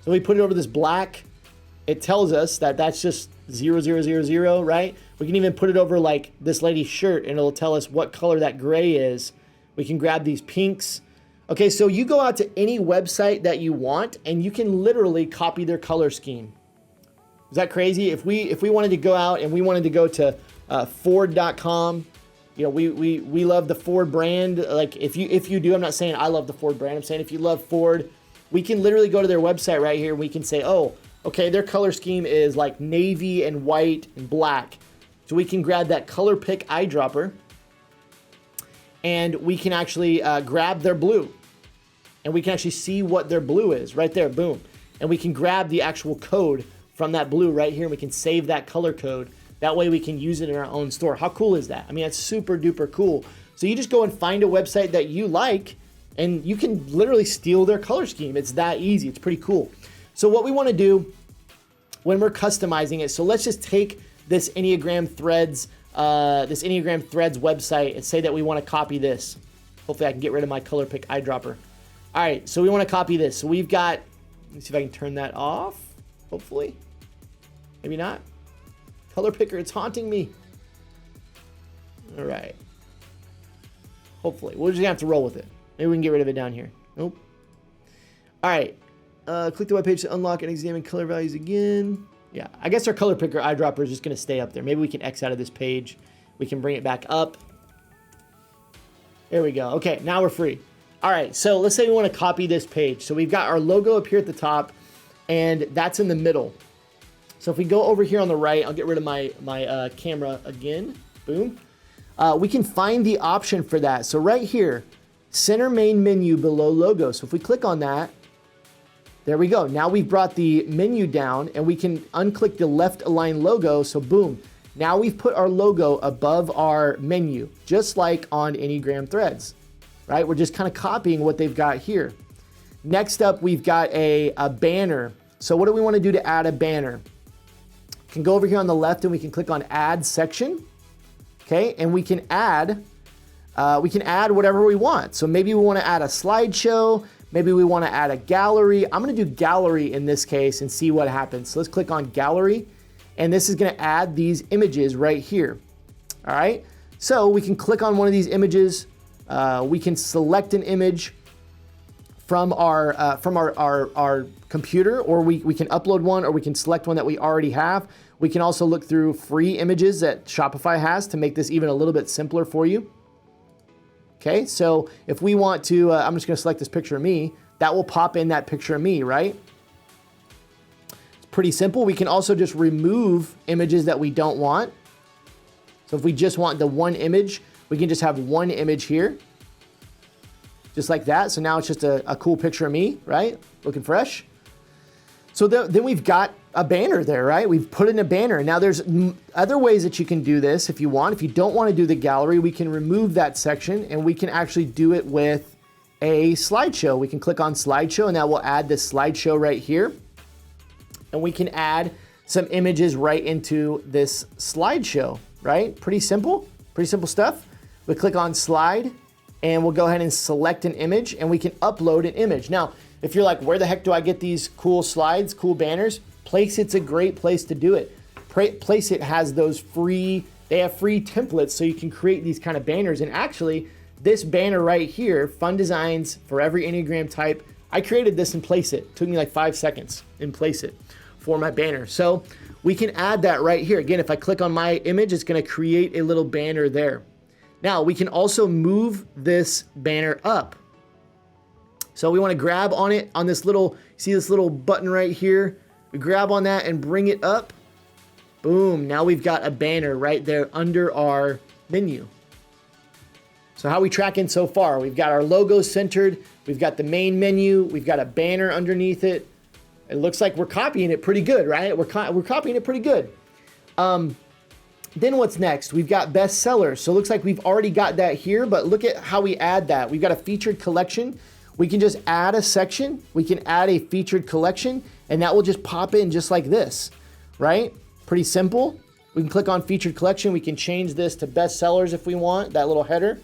So we put it over this black. It tells us that that's just 0000, right? We can even put it over like this lady's shirt, and it'll tell us what color that gray is. We can grab these pinks. Okay, so you go out to any website that you want, and you can literally copy their color scheme. Is that crazy? If we wanted to go out and we wanted to go to Ford.com, you know, we love the Ford brand. Like if you do, I'm not saying I love the Ford brand. I'm saying if you love Ford, we can literally go to their website right here. We can say, oh, okay, their color scheme is like navy and white and black. So we can grab that Color Pick Eyedropper, and we can actually grab their blue, and we can actually see what their blue is right there, boom. And we can grab the actual code from that blue right here, and we can save that color code. That way we can use it in our own store. How cool is that? I mean, that's super duper cool. So you just go and find a website that you like, and you can literally steal their color scheme. It's that easy. It's pretty cool. So what we want to do when we're customizing it, so let's just take this Enneagram Threads website and say that we want to copy this. Hopefully I can get rid of my Color Pick Eyedropper. All right, so we want to copy this. So we've got, let me see if I can turn that off, hopefully. Maybe not. Color Picker, it's haunting me. All right. Hopefully. We're just going to have to roll with it. Maybe we can get rid of it down here. Nope. All right. Click the web page to unlock and examine color values again. Yeah, I guess our Color Picker Eyedropper is just going to stay up there. Maybe we can X out of this page. We can bring it back up. There we go. Okay, now we're free. All right, so let's say we want to copy this page. So we've got our logo up here at the top, and that's in the middle. So if we go over here on the right, I'll get rid of my camera again. Boom. We can find the option for that. So right here, center main menu below logo. So if we click on that, there we go. Now we've brought the menu down, and we can unclick the left align logo. So boom, now we've put our logo above our menu, just like on Enneagram Threads, right? We're just kind of copying what they've got here. Next up, we've got a banner. So what do we want to do to add a banner? We can go over here on the left, and we can click on Add Section, okay? And we can add whatever we want. So maybe we want to add a slideshow. Maybe we want to add a gallery. I'm going to do gallery in this case and see what happens. So let's click on gallery, and this is going to add these images right here. All right. So we can click on one of these images. We can select an image from our computer, or we can upload one, or we can select one that we already have. We can also look through free images that Shopify has to make this even a little bit simpler for you. Okay, so if we want to, I'm just going to select this picture of me. That will pop in that picture of me, right? It's pretty simple. We can also just remove images that we don't want. So if we just want the one image, we can just have one image here. Just like that. So now it's just a cool picture of me, right? Looking fresh. So then we've got a banner there, right? We've put in a banner. Now there's other ways that you can do this if you want. If you don't want to do the gallery, we can remove that section, and we can actually do it with a slideshow. We can click on slideshow, and that will add this slideshow right here. And we can add some images right into this slideshow, right? Pretty simple stuff. We click on slide, and we'll go ahead and select an image, and we can upload an image. Now, if you're like, where the heck do I get these cool slides, cool banners? Placeit's a great place to do it. Placeit has those free templates, so you can create these kind of banners. And actually, this banner right here, fun designs for every Enneagram type, I created this in Placeit. It took me like 5 seconds in Placeit for my banner. So we can add that right here. Again, if I click on my image, it's gonna create a little banner there. Now, we can also move this banner up. So we want to grab on it, on this little, see this little button right here? We grab on that and bring it up. Boom, now we've got a banner right there under our menu. So how are we tracking so far? We've got our logo centered, we've got the main menu, we've got a banner underneath it. It looks like we're copying it pretty good, right? We're copying it pretty good. Then what's next? We've got bestsellers. So it looks like we've already got that here, but look at how we add that. We've got a featured collection. We can just add a section. We can add a featured collection, and that will just pop in just like this, right? Pretty simple. We can click on featured collection. We can change this to bestsellers if we want, that little header.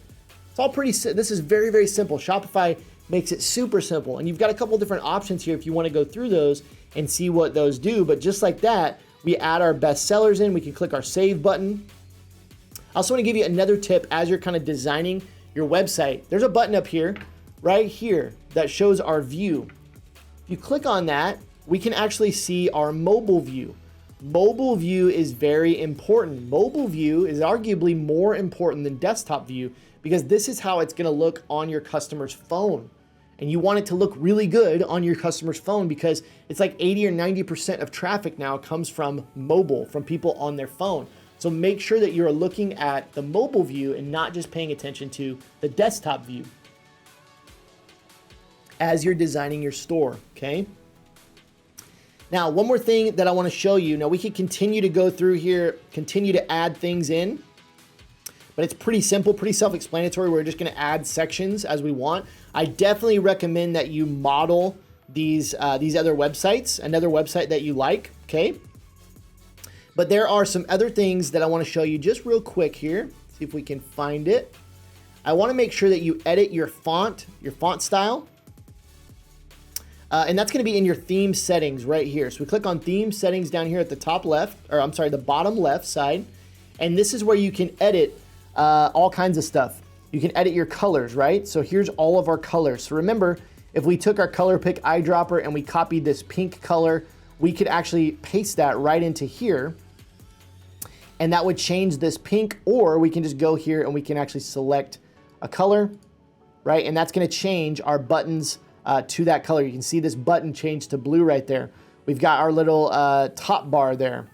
It's all this is very, very simple. Shopify makes it super simple. And you've got a couple different options here if you want to go through those and see what those do. But just like that, we add our bestsellers in. We can click our save button. I also want to give you another tip as you're kind of designing your website. There's a button up here, right here, that shows our view. If you click on that, we can actually see our mobile view. Mobile view is very important. Mobile view is arguably more important than desktop view because this is how it's going to look on your customer's phone. And you want it to look really good on your customer's phone because it's like 80 or 90% of traffic now comes from mobile, from people on their phone. So make sure that you're looking at the mobile view and not just paying attention to the desktop view as you're designing your store, okay? Now, one more thing that I want to show you. Now, we can continue to go through here, continue to add things in, but it's pretty simple, pretty self-explanatory. We're just going to add sections as we want. I definitely recommend that you model these other websites, another website that you like, okay? But there are some other things that I want to show you just real quick here. See if we can find it. I want to make sure that you edit your font style. And that's going to be in your theme settings right here. So we click on theme settings down here at the top left, or I'm sorry, the bottom left side. And this is where you can edit all kinds of stuff. You can edit your colors, right? So here's all of our colors. So remember, if we took our color pick eyedropper and we copied this pink color, we could actually paste that right into here. And that would change this pink, or we can just go here and we can actually select a color, right? And that's going to change our buttons to that color. You can see this button change to blue right there. We've got our little top bar there,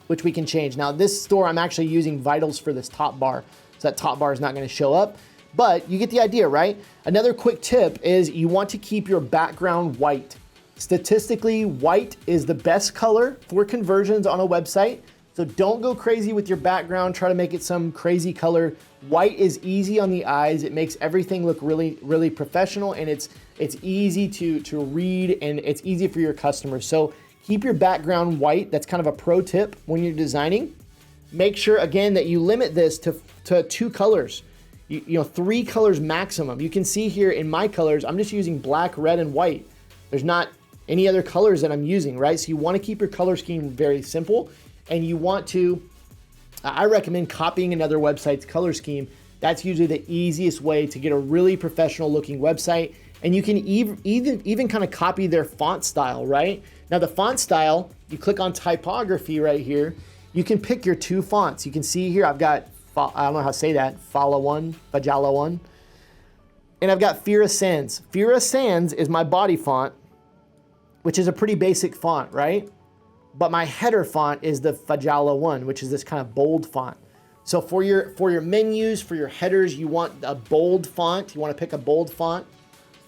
which we can change. Now this store, I'm actually using Vitals for this top bar. So that top bar is not going to show up, but you get the idea, right? Another quick tip is you want to keep your background white. Statistically, white is the best color for conversions on a website. So don't go crazy with your background. Try to make it some crazy color. White is easy on the eyes. It makes everything look really, really professional, and it's easy to read, and it's easy for your customers. So keep your background white. That's kind of a pro tip when you're designing. Make sure, again, that you limit this to 2 colors. You know, 3 colors maximum. You can see here in my colors, I'm just using black, red, and white. There's not any other colors that I'm using, right? So you want to keep your color scheme very simple, and you want to, I recommend copying another website's color scheme. That's usually the easiest way to get a really professional looking website. And you can even kind of copy their font style, right? Now the font style, you click on typography right here, you can pick your 2 fonts. You can see here, I've got, I don't know how to say that, Fajala 1. And I've got Fira Sans. Fira Sans is my body font, which is a pretty basic font, right? But my header font is the Fajala 1, which is this kind of bold font. So for your menus, for your headers, you want a bold font. You want to pick a bold font.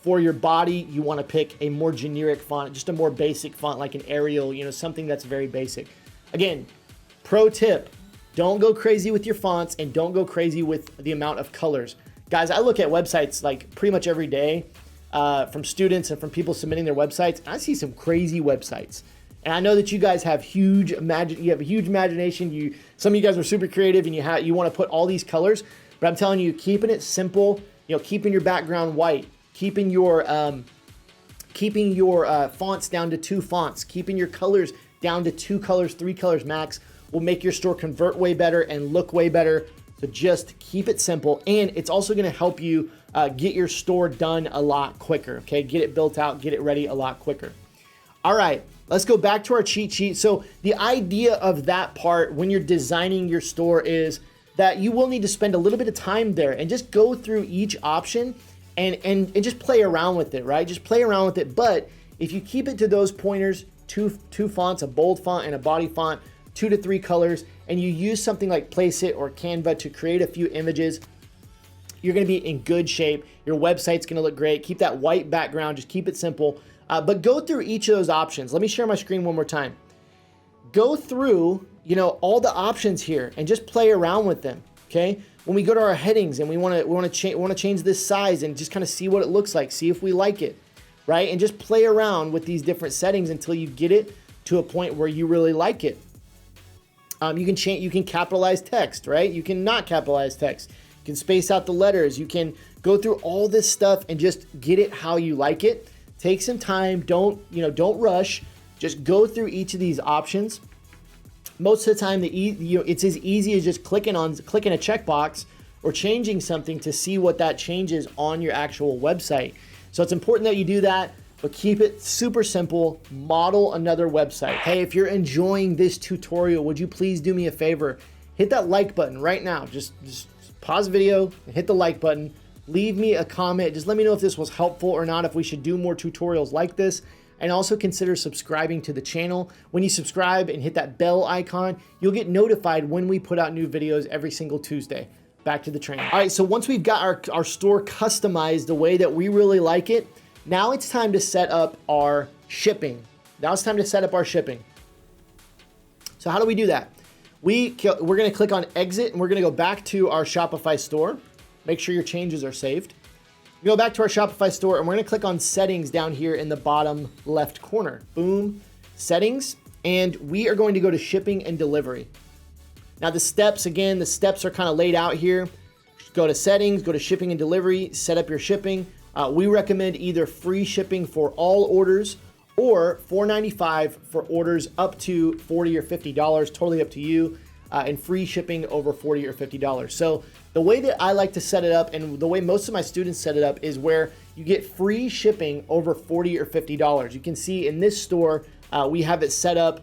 For your body, you want to pick a more generic font, just a more basic font like an Arial, you know, something that's very basic. Again, pro tip, don't go crazy with your fonts and don't go crazy with the amount of colors. Guys, I look at websites like pretty much every day from students and from people submitting their websites. I see some crazy websites. And I know that you guys have you have a huge imagination. Some of you guys are super creative and you want to put all these colors, but I'm telling you, keeping it simple, you know, keeping your background white, keeping your fonts down to 2 fonts, keeping your colors down to 2 colors, 3 colors max will make your store convert way better and look way better. So just keep it simple, and it's also going to help you get your store done a lot quicker. Okay, get it built out, get it ready a lot quicker. All right. Let's go back to our cheat sheet. So the idea of that part when you're designing your store is that you will need to spend a little bit of time there and just go through each option and just play around with it, right? Just play around with it. But if you keep it to those pointers, two fonts, a bold font and a body font, 2 to 3 colors, and you use something like Placeit or Canva to create a few images, you're going to be in good shape. Your website's going to look great. Keep that white background. Just keep it simple. But go through each of those options. Let me share my screen one more time. Go through, all the options here and just play around with them. Okay. When we go to our headings and we want to change this size and just kind of see what it looks like, see if we like it, right? And just play around with these different settings until you get it to a point where you really like it. You can capitalize text, right? You can not capitalize text. You can space out the letters. You can go through all this stuff and just get it how you like it. Take some time. Don't rush. Just go through each of these options. Most of the time, it's as easy as just clicking a checkbox or changing something to see what that changes on your actual website. So it's important that you do that, but keep it super simple. Model another website. Hey, if you're enjoying this tutorial, would you please do me a favor? Hit that like button right now. Just pause the video and hit the like button. Leave me a comment. Just let me know if this was helpful or not, if we should do more tutorials like this. And also consider subscribing to the channel. When you subscribe and hit that bell icon, you'll get notified when we put out new videos every single Tuesday. Back to the training. All right, so once we've got our store customized the way that we really like it, now it's time to set up our shipping. So how do we do that? We're gonna click on exit and we're gonna go back to our Shopify store. Make sure your changes are saved. We go back to our Shopify store and we're gonna click on settings down here in the bottom left corner. Boom, settings. And we are going to go to shipping and delivery. Now the steps are kind of laid out here. Go to settings, go to shipping and delivery, set up your shipping. We recommend either free shipping for all orders or $4.95 for orders up to $40 or $50, totally up to you, and free shipping over $40 or $50. So the way that I like to set it up and the way most of my students set it up is where you get free shipping over $40 or $50. You can see in this store, we have it set up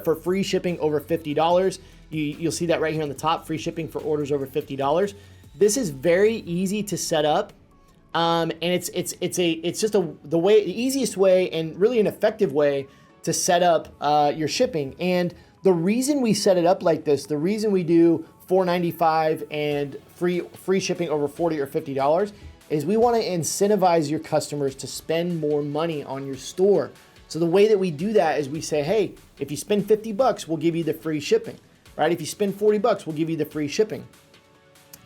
for free shipping over $50. You'll see that right here on the top, free shipping for orders over $50. This is very easy to set up. And it's just the easiest way and really an effective way to set up your shipping. And the reason we set it up like this, the reason we do $4.95 and free shipping over $40 or $50 is we want to incentivize your customers to spend more money on your store. So the way that we do that is we say, hey, if you spend $50, we'll give you the free shipping, right? If you spend $40, we'll give you the free shipping.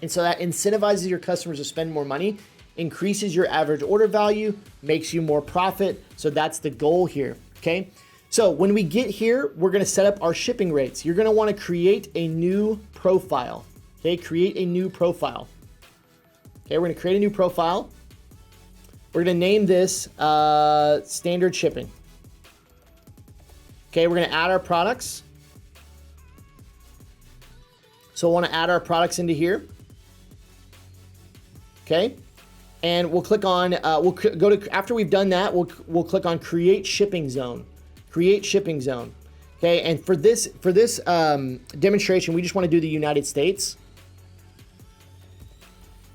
And so that incentivizes your customers to spend more money, increases your average order value, makes you more profit. So that's the goal here, okay? So when we get here, we're gonna set up our shipping rates. You're gonna wanna create a new profile, okay? Create a new profile. Okay, we're gonna create a new profile. We're gonna name this standard shipping. Okay, we're gonna add our products. So I wanna add our products into here. Okay, and we'll click on, after we've done that, we'll click on create shipping zone. Create shipping zone. Okay, and for this demonstration, we just want to do the United States.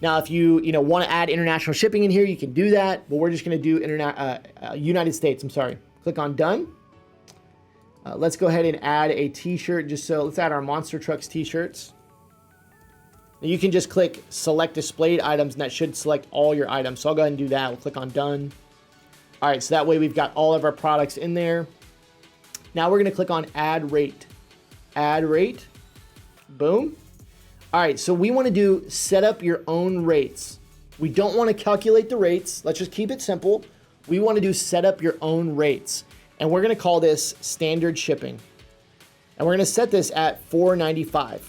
Now, if you want to add international shipping in here, you can do that, but we're just going to do United States. I'm sorry. Click on done. Let's go ahead and add a T-shirt. Let's add our Monster Trucks T-shirts. You can just click select displayed items, and that should select all your items. So I'll go ahead and do that. We'll click on done. All right, so that way we've got all of our products in there. Now we're gonna click on add rate. Add rate, boom. All right, so we wanna do set up your own rates. We don't wanna calculate the rates. Let's just keep it simple. We wanna do set up your own rates. And we're gonna call this standard shipping. And we're gonna set this at $4.95.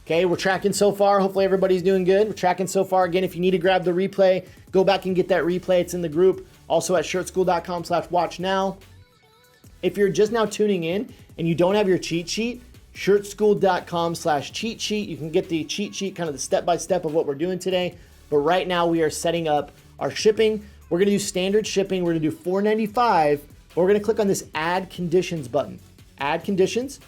Okay, we're tracking so far. Hopefully everybody's doing good. We're tracking so far. Again, if you need to grab the replay, go back and get that replay. It's in the group. Also at shirtschool.com/watchnow. If you're just now tuning in and you don't have your cheat sheet, shirtschool.com/cheat sheet. You can get the cheat sheet, kind of the step-by-step of what we're doing today. But right now we are setting up our shipping. We're gonna do standard shipping. We're gonna do $4.95. We're gonna click on this add conditions button. Add conditions.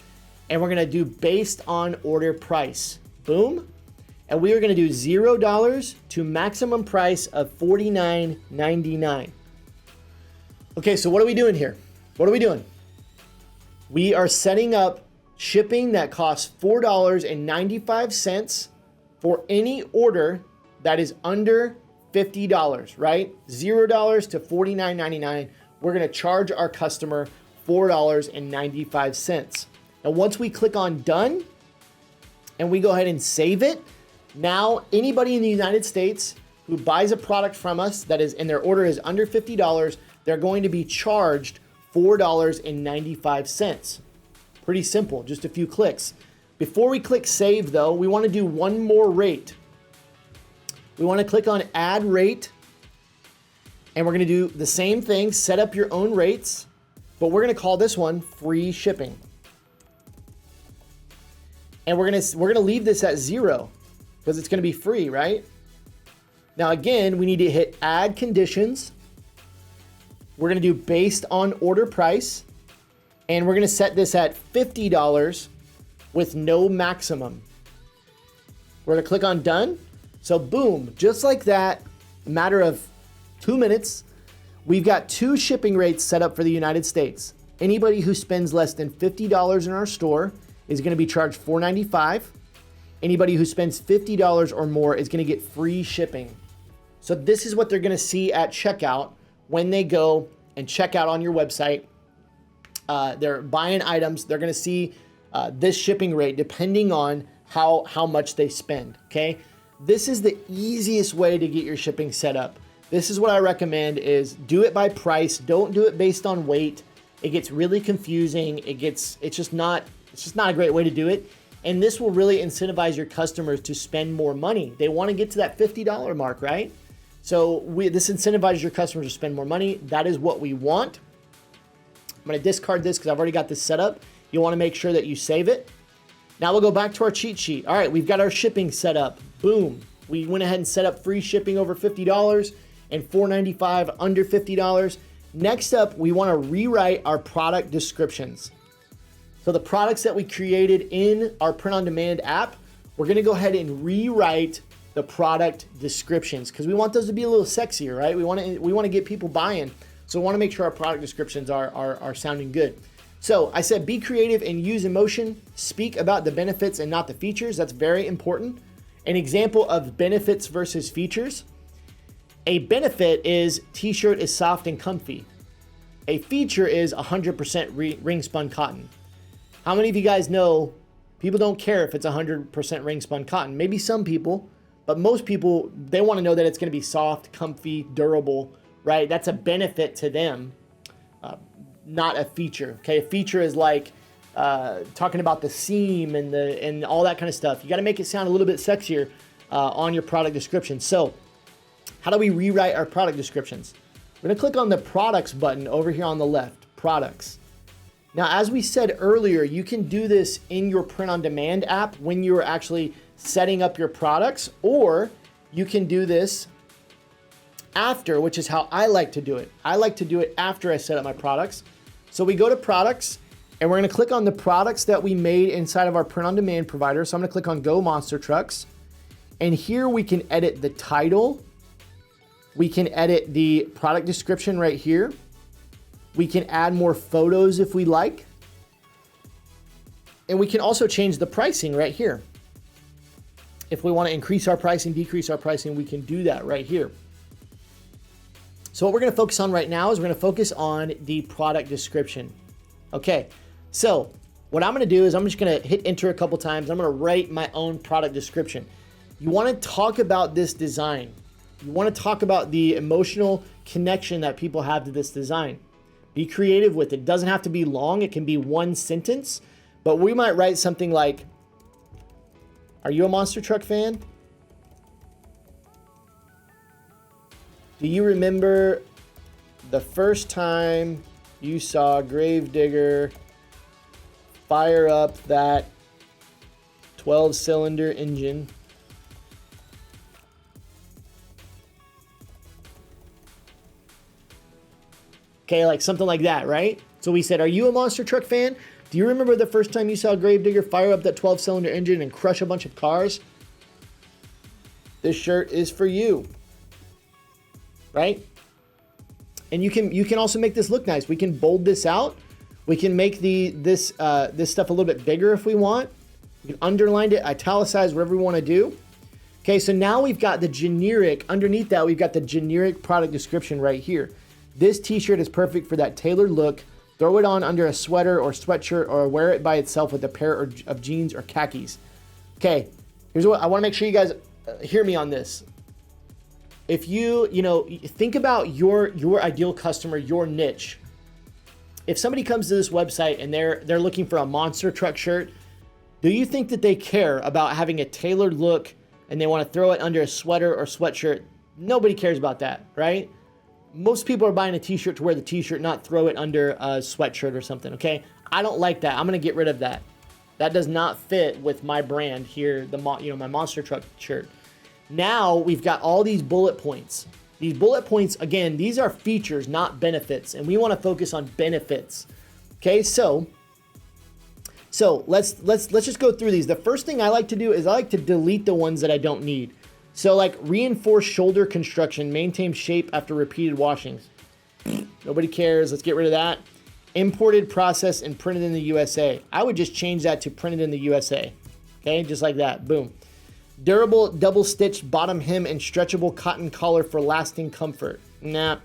And we're gonna do based on order price. Boom. And we are gonna do $0 to maximum price of $49.99. Okay, so what are we doing here? What are we doing? We are setting up shipping that costs $4.95 for any order that is under $50, right? $0 to $49.99. We're gonna charge our customer $4.95. And once we click on done and we go ahead and save it, now anybody in the United States who buys a product from us that is, and their order is under $50, they're going to be charged $4.95. Pretty simple, just a few clicks. Before we click save though, we wanna do one more rate. We wanna click on add rate, and we're gonna do the same thing, set up your own rates, but we're gonna call this one free shipping. And we're gonna leave this at 0 because it's gonna be free, right? Now again, we need to hit add conditions. We're gonna do based on order price, and we're gonna set this at $50 with no maximum. We're gonna click on done. So boom, just like that, a matter of 2 minutes, we've got 2 shipping rates set up for the United States. Anybody who spends less than $50 in our store is gonna be charged $4.95. Anybody who spends $50 or more is gonna get free shipping. So this is what they're gonna see at checkout when they go and check out on your website. They're buying items, they're gonna see this shipping rate depending on how much they spend, okay? This is the easiest way to get your shipping set up. This is what I recommend is do it by price. Don't do it based on weight. It gets really confusing. It's just not a great way to do it. And this will really incentivize your customers to spend more money. They want to get to that $50 mark, right? So this incentivizes your customers to spend more money. That is what we want. I'm going to discard this because I've already got this set up. You want to make sure that you save it. Now we'll go back to our cheat sheet. All right, we've got our shipping set up. Boom. We went ahead and set up free shipping over $50 and $4.95 under $50. Next up, we want to rewrite our product descriptions. So the products that we created in our print on demand app, we're going to go ahead and rewrite the product descriptions because we want those to be a little sexier, right? We want to get people buying. So we want to make sure our product descriptions are sounding good. So I said, be creative and use emotion. Speak about the benefits and not the features. That's very important. An example of benefits versus features. A benefit is t-shirt is soft and comfy. A feature is 100% ring spun cotton. How many of you guys know people don't care if it's 100% ring spun cotton? Maybe some people, but most people, they want to know that it's going to be soft, comfy, durable, right? That's a benefit to them. Not a feature. Okay, a feature is like talking about the seam and all that kind of stuff. You got to make it sound a little bit sexier on your product description. So, how do we rewrite our product descriptions? We're going to click on the products button over here on the left. Products. Now, as we said earlier, you can do this in your print on demand app when you're actually setting up your products, or you can do this after, which is how I like to do it. I like to do it after I set up my products. So we go to products and we're going to click on the products that we made inside of our print on demand provider. So I'm going to click on Go Monster Trucks, and here we can edit the title. We can edit the product description right here. We can add more photos if we like. And we can also change the pricing right here. If we want to increase our pricing, decrease our pricing, we can do that right here. So what we're going to focus on right now is we're going to focus on the product description. Okay, so what I'm going to do is I'm just going to hit enter a couple times. I'm going to write my own product description. You want to talk about this design. You want to talk about the emotional connection that people have to this design. Be creative with it. It doesn't have to be long. It can be one sentence, but we might write something like, are you a monster truck fan? Do you remember the first time you saw Gravedigger fire up that 12-cylinder engine? Okay, like something like that, right? So we said, are you a monster truck fan? Do you remember the first time you saw Gravedigger fire up that 12-cylinder engine and crush a bunch of cars? This shirt is for you. Right? And you can also make this look nice. We can bold this out. We can make this stuff a little bit bigger if we want. We can underline it, italicize, whatever we want to do. Okay, so now we've got the generic, underneath that, we've got the generic product description right here. This t-shirt is perfect for that tailored look. Throw it on under a sweater or sweatshirt, or wear it by itself with a pair of jeans or khakis. Okay, here's what I want to make sure you guys hear me on this. If you think about your ideal customer, your niche. If somebody comes to this website and they're looking for a monster truck shirt, do you think that they care about having a tailored look and they want to throw it under a sweater or sweatshirt? Nobody cares about that, right? Most people are buying a t-shirt to wear the t-shirt, not throw it under a sweatshirt or something, okay? I don't like that. I'm going to get rid of that. That does not fit with my brand here, my monster truck shirt. Now we've got all these bullet points. These bullet points, again, these are features, not benefits, and we want to focus on benefits. Okay, so let's just go through these. The first thing I like to do is I like to delete the ones that I don't need. So like reinforced shoulder construction, maintain shape after repeated washings. Nobody cares. Let's get rid of that. Imported, processed, and printed in the USA. I would just change that to printed in the USA. Okay, just like that. Boom. Durable, double-stitched bottom hem and stretchable cotton collar for lasting comfort. Nah,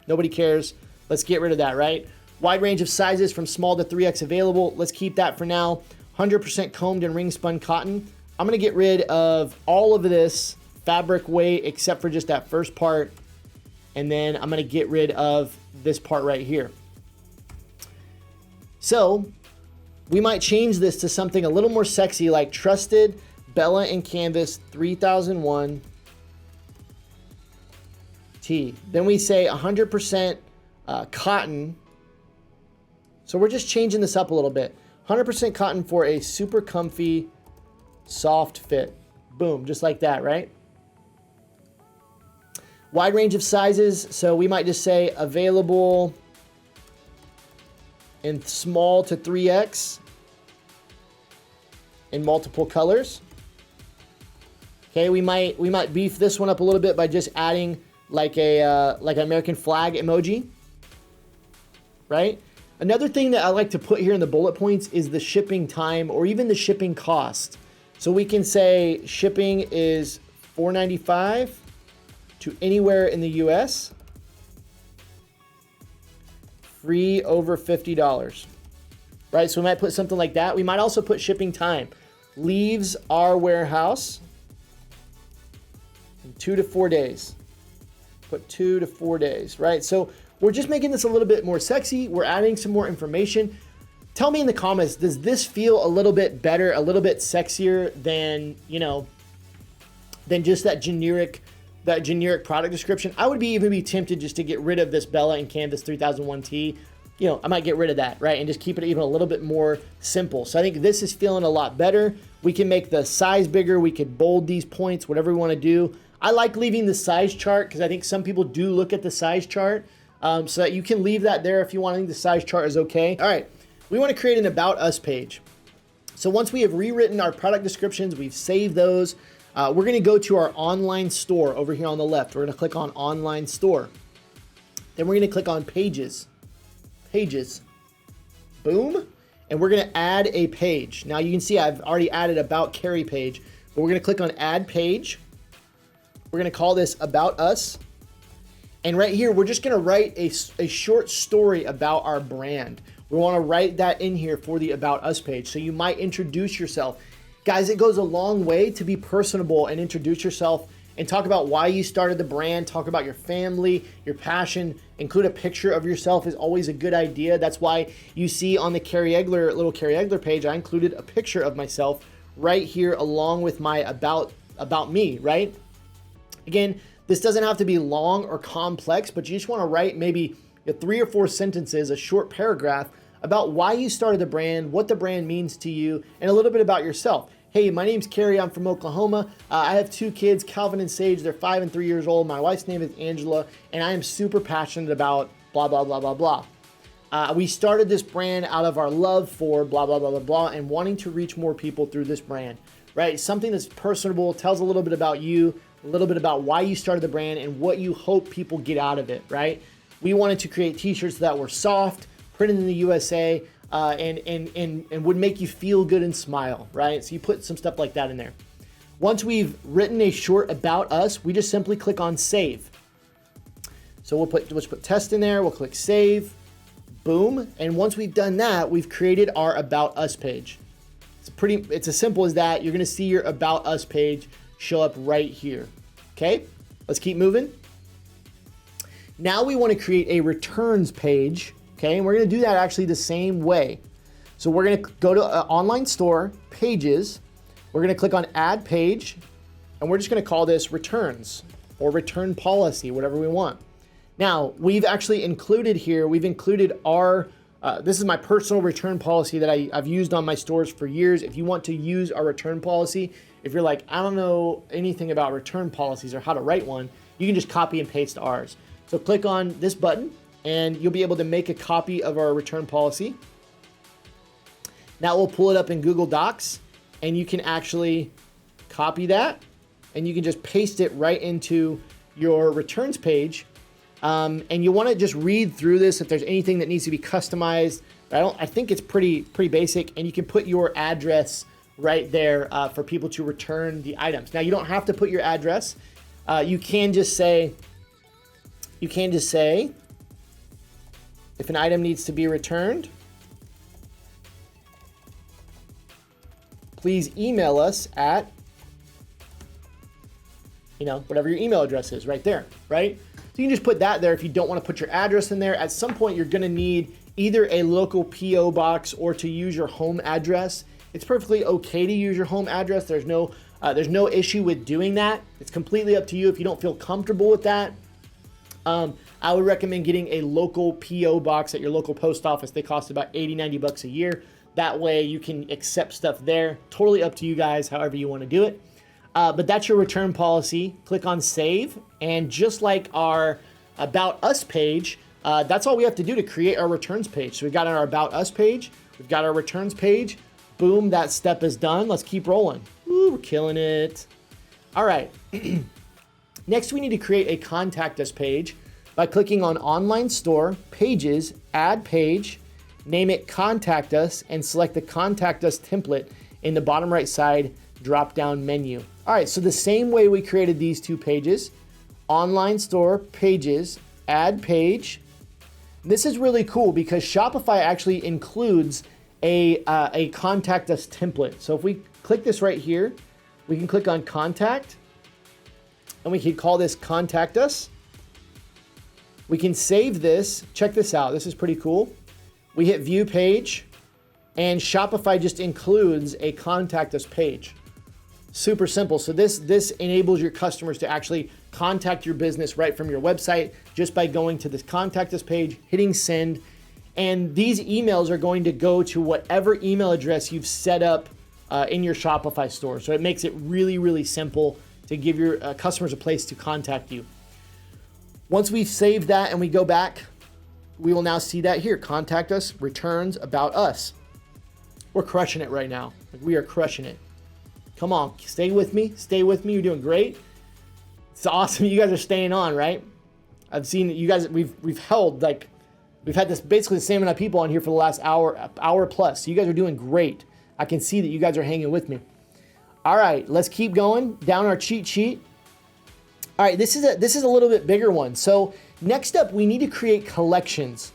nobody cares. Let's get rid of that, right? Wide range of sizes from small to 3X available. Let's keep that for now. 100% combed and ring spun cotton. I'm going to get rid of all of this fabric weight except for just that first part. And then I'm going to get rid of this part right here. So we might change this to something a little more sexy, like trusted Bella and Canvas 3001 T. Then we say 100% cotton. So we're just changing this up a little bit. 100% cotton for a super comfy, soft fit. Boom, just like that, right? Wide range of sizes. So we might just say available in small to 3X in multiple colors. Okay, we might beef this one up a little bit by just adding like an American flag emoji, right? Another thing that I like to put here in the bullet points is the shipping time or even the shipping cost. So we can say shipping is $4.95 to anywhere in the US. Free over $50, right? So we might put something like that. We might also put shipping time. Leaves our warehouse in 2 to 4 days. Put 2 to 4 days, right? So we're just making this a little bit more sexy. We're adding some more information. Tell me in the comments, does this feel a little bit better, a little bit sexier than, than just that generic product description? I would even be tempted just to get rid of this Bella and Canvas 3001T. I might get rid of that, right? And just keep it even a little bit more simple. So I think this is feeling a lot better. We can make the size bigger. We could bold these points, whatever we want to do. I like leaving the size chart because I think some people do look at the size chart. So that you can leave that there if you want. I think the size chart is okay. All right, we want to create an About Us page. So once we have rewritten our product descriptions, we've saved those. We're going to go to our online store over here on the left. We're going to click on Online Store. Then we're going to click on Pages. Pages. Boom. And we're going to add a page. Now you can see I've already added About Carry page. But we're going to click on Add Page. We're going to call this About Us. And right here, we're just going to write a short story about our brand. We want to write that in here for the About Us page. So you might introduce yourself. Guys, it goes a long way to be personable and introduce yourself and talk about why you started the brand, talk about your family, your passion, include a picture of yourself is always a good idea. That's why you see on the little Carrie Egler page, I included a picture of myself right here along with my about me, right? Again, this doesn't have to be long or complex, but you just want to write maybe 3 or 4 sentences, a short paragraph about why you started the brand, what the brand means to you, and a little bit about yourself. Hey, my name's Carrie. I'm from Oklahoma. I have 2 kids, Calvin and Sage. They're 5 and 3 years old. My wife's name is Angela, and I am super passionate about blah, blah, blah, blah, blah. We started this brand out of our love for blah, blah, blah, blah, blah, and wanting to reach more people through this brand, right? Something that's personable, tells a little bit about you, a little bit about why you started the brand and what you hope people get out of it, right? We wanted to create t-shirts that were soft, printed in the USA, and would make you feel good and smile, right? So you put some stuff like that in there. Once we've written a short about us, we just simply click on save. So let's put test in there. We'll click save, boom. And once we've done that, we've created our about us page. It's as simple as that. You're gonna see your about us page show up right here. Okay, let's keep moving. Now we wanna create a returns page, okay? And we're gonna do that actually the same way. So we're gonna go to online store, pages. We're gonna click on add page, and we're just gonna call this returns or return policy, whatever we want. Now, we've actually included here, our, this is my personal return policy that I've used on my stores for years. If you want to use our return policy, if you're like, I don't know anything about return policies or how to write one, you can just copy and paste ours. So click on this button and you'll be able to make a copy of our return policy. Now we'll pull it up in Google Docs and you can actually copy that and you can just paste it right into your returns page. And you want to just read through this if there's anything that needs to be customized. I think it's pretty basic, and you can put your address right there for people to return the items. Now you don't have to put your address. You can just say if an item needs to be returned, please email us at, whatever your email address is right there, right? So you can just put that there if you don't want to put your address in there. At some point, you're going to need either a local PO box or to use your home address. It's perfectly okay to use your home address. There's no issue with doing that. It's completely up to you if you don't feel comfortable with that. I would recommend getting a local PO box at your local post office. They cost about $80-$90 a year. That way you can accept stuff there. Totally up to you guys, however you want to do it. But that's your return policy. Click on save. And just like our About Us page, that's all we have to do to create our returns page. So we've got our About Us page. We've got our returns page. Boom, that step is done. Let's keep rolling. Woo, we're killing it. All right. Next, we need to create a Contact Us page by clicking on Online Store, Pages, Add Page, name it Contact Us, and select the Contact Us template in the bottom right side drop-down menu. All right, so the same way we created these two pages, Online Store, Pages, Add Page. This is really cool because Shopify actually includes a Contact Us template. So if we click this right here, we can click on Contact, and we can call this Contact Us. We can save this. Check this out. This is pretty cool. We hit View Page, and Shopify just includes a Contact Us page. Super simple. So this enables your customers to actually contact your business right from your website just by going to this Contact Us page, hitting send, and these emails are going to go to whatever email address you've set up in your Shopify store. So it makes it really, really simple to give your customers a place to contact you. Once we've saved that and we go back, we will now see that here, Contact Us, Returns, About Us. We're crushing it right now. We are crushing it. Come on, stay with me. Stay with me. You're doing great. It's awesome. You guys are staying on, right? I've seen you guys. We've had this basically the same amount of people on here for the last hour plus. So you guys are doing great. I can see that you guys are hanging with me. All right, let's keep going down our cheat sheet. All right, this is a little bit bigger one. So next up, we need to create collections.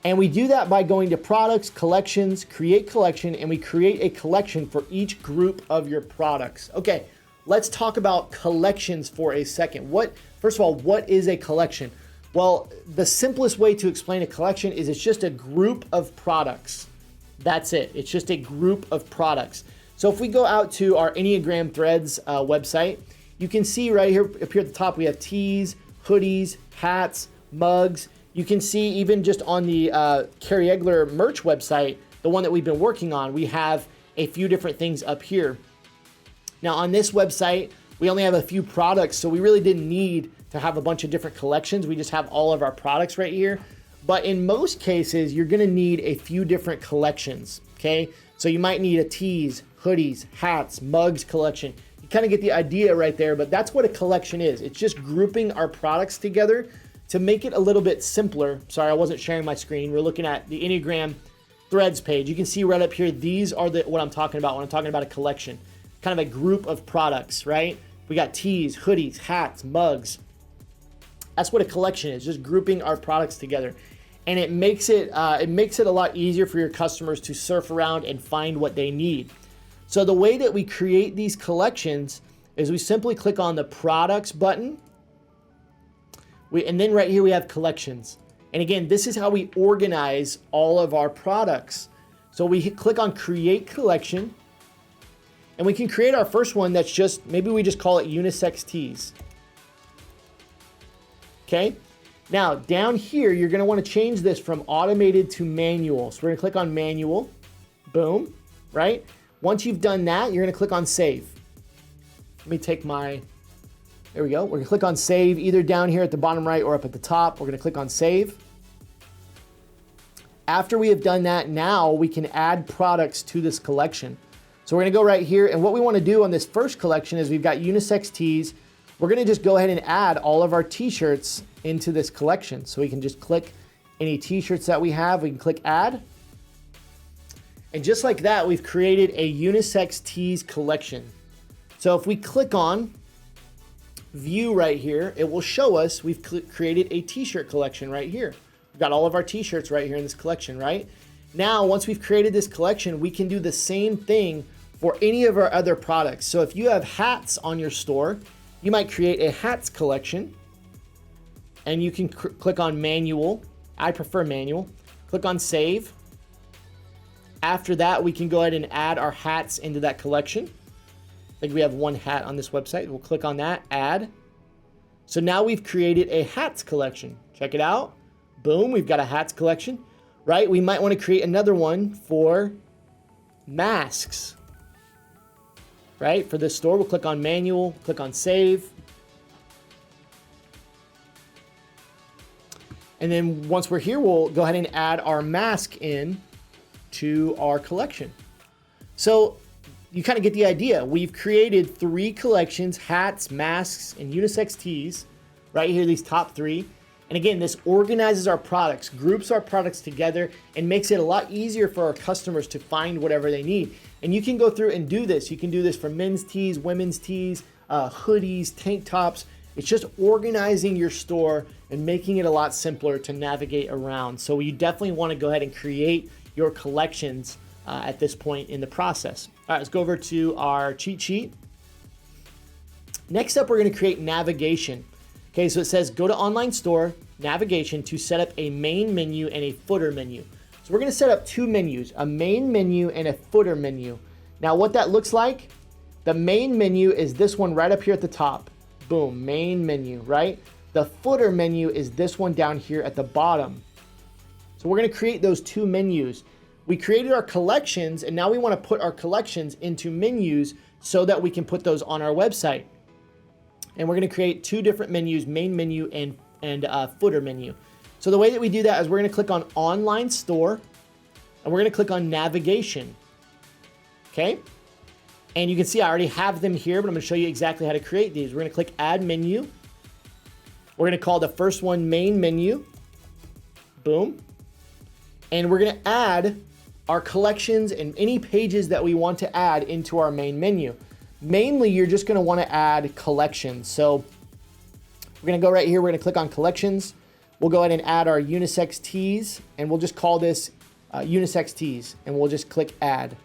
And we do that by going to products, collections, create collection, and we create a collection for each group of your products. Okay, let's talk about collections for a second. First of all, what is a collection? Well, the simplest way to explain a collection is it's just a group of products. That's it. It's just a group of products. So if we go out to our Enneagram Threads website, you can see right here, up here at the top, we have tees, hoodies, hats, mugs. You can see even just on the Carrie Egler merch website, the one that we've been working on, we have a few different things up here. Now on this website, we only have a few products, so we really didn't need to have a bunch of different collections. We just have all of our products right here. But in most cases, you're gonna need a few different collections, okay? So you might need a tees, hoodies, hats, mugs collection. You kind of get the idea right there, but that's what a collection is. It's just grouping our products together to make it a little bit simpler. Sorry, I wasn't sharing my screen. We're looking at the Enneagram Threads page. You can see right up here, these are what I'm talking about when I'm talking about a collection. kind of a group of products, right? We got tees, hoodies, hats, mugs. That's what a collection is, just grouping our products together. And it makes it a lot easier for your customers to surf around and find what they need. So the way that we create these collections is we simply click on the products button. And then right here we have collections. And again, this is how we organize all of our products. So we click on create collection, and we can create our first one that's just, maybe we just call it unisex tees. Okay. Now down here, you're going to want to change this from automated to manual. So we're going to click on manual. Boom. Right. Once you've done that, you're going to click on save. Let me take there we go. We're going to click on save either down here at the bottom right or up at the top. We're going to click on save. After we have done that, now we can add products to this collection. So we're going to go right here. And what we want to do on this first collection is we've got unisex tees. We're going to just go ahead and add all of our t-shirts into this collection. So we can just click any t-shirts that we have. We can click add. And just like that, we've created a unisex tees collection. So if we click on view right here, it will show us we've created a t-shirt collection right here. We've got all of our t-shirts right here in this collection, right? Now, once we've created this collection, we can do the same thing for any of our other products. So if you have hats on your store, you might create a hats collection, and you can click on manual. I prefer manual. Click on save. After that, we can go ahead and add our hats into that collection. I think we have one hat on this website. We'll click on that, add. So now we've created a hats collection. Check it out. Boom, we've got a hats collection, right? We might want to create another one for masks, right? For this store, we'll click on manual, click on save. And then once we're here, we'll go ahead and add our mask in to our collection. So you kind of get the idea. We've created 3 collections: hats, masks, and unisex tees. Right here, these top 3. And again, this organizes our products, groups our products together, and makes it a lot easier for our customers to find whatever they need. And you can go through and do this. You can do this for men's tees, women's tees, hoodies, tank tops. It's just organizing your store and making it a lot simpler to navigate around. So you definitely want to go ahead and create your collections at this point in the process. All right, let's go over to our cheat sheet. Next up, we're going to create navigation. Okay, so it says go to online store, navigation to set up a main menu and a footer menu. So we're going to set up 2 menus, a main menu and a footer menu. Now what that looks like, the main menu is this one right up here at the top. Boom, main menu, right? The footer menu is this one down here at the bottom. So we're going to create those 2 menus. We created our collections, and now we want to put our collections into menus so that we can put those on our website. And we're going to create 2 different menus, main menu and footer menu. So the way that we do that is we're going to click on online store, and we're going to click on navigation. Okay. And you can see I already have them here, but I'm going to show you exactly how to create these. We're going to click add menu. We're going to call the first one main menu. Boom. And we're going to add our collections and any pages that we want to add into our main menu. Mainly, you're just going to want to add collections. So we're going to go right here. We're going to click on collections. We'll go ahead and add our unisex tees, and we'll just call this unisex tees, and we'll just click add.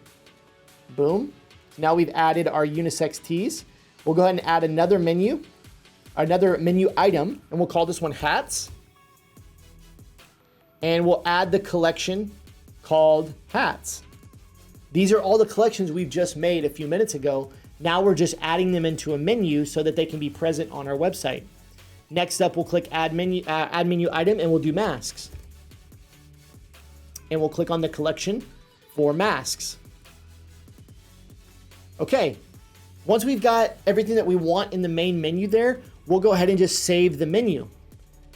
Boom. Now we've added our unisex tees. We'll go ahead and add another menu item, and we'll call this one hats. And we'll add the collection called hats. These are all the collections we've just made a few minutes ago. Now we're just adding them into a menu so that they can be present on our website. Next up, we'll click add menu item, and we'll do masks. And we'll click on the collection for masks. Okay, once we've got everything that we want in the main menu there, we'll go ahead and just save the menu.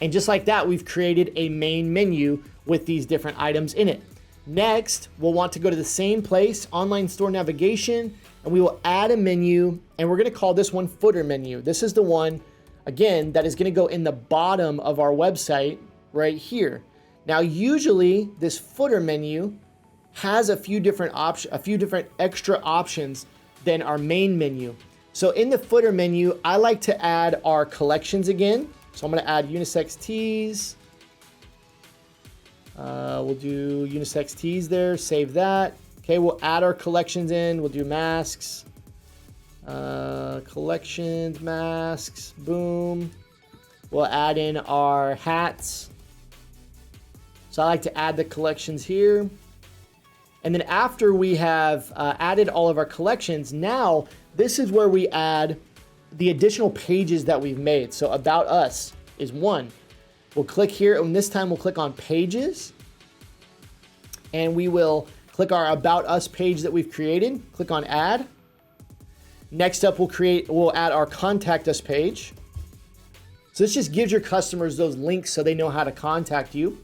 And just like that, we've created a main menu with these different items in it. Next, we'll want to go to the same place, online store navigation, and we will add a menu, and we're going to call this one footer menu. This is the one, again, that is going to go in the bottom of our website right here. Now, usually this footer menu has a few different extra options then our main menu. So in the footer menu, I like to add our collections again. So I'm gonna add unisex tees. We'll do unisex tees there, save that. Okay, we'll add our collections in. We'll do masks, collections, masks, boom. We'll add in our hats. So I like to add the collections here. And then after we have added all of our collections, now this is where we add the additional pages that we've made. So about us is one. We'll click here, and this time we'll click on pages. And we will click our about us page that we've created. Click on add. Next up, we'll add our contact us page. So this just gives your customers those links so they know how to contact you.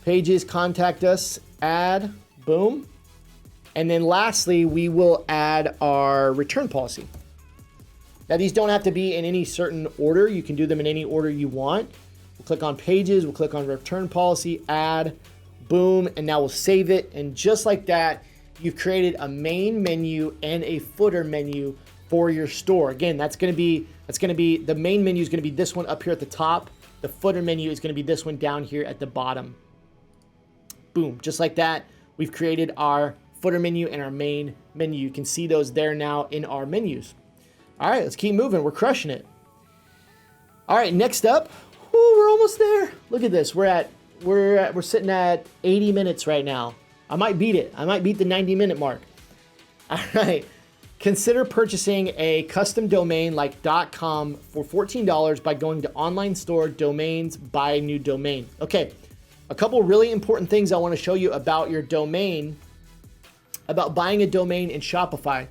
Pages, contact us, add, boom. And then lastly, we will add our return policy. Now these don't have to be in any certain order. You can do them in any order you want. We'll click on pages, we'll click on return policy, add, boom, and now we'll save it. And just like that, you've created a main menu and a footer menu for your store. Again, that's gonna be the main menu is gonna be this one up here at the top. The footer menu is gonna be this one down here at the bottom. Boom, just like that, we've created our footer menu and our main menu. You can see those there now in our menus. All right, let's keep moving. We're crushing it. All right, next up, we're almost there. Look at this. We're sitting at 80 minutes right now. I might beat it. I might beat the 90-minute mark. All right. Consider purchasing a custom domain like .com for $14 by going to online store, domains, buy a new domain. Okay. A couple really important things I want to show you about your domain, about buying a domain in Shopify.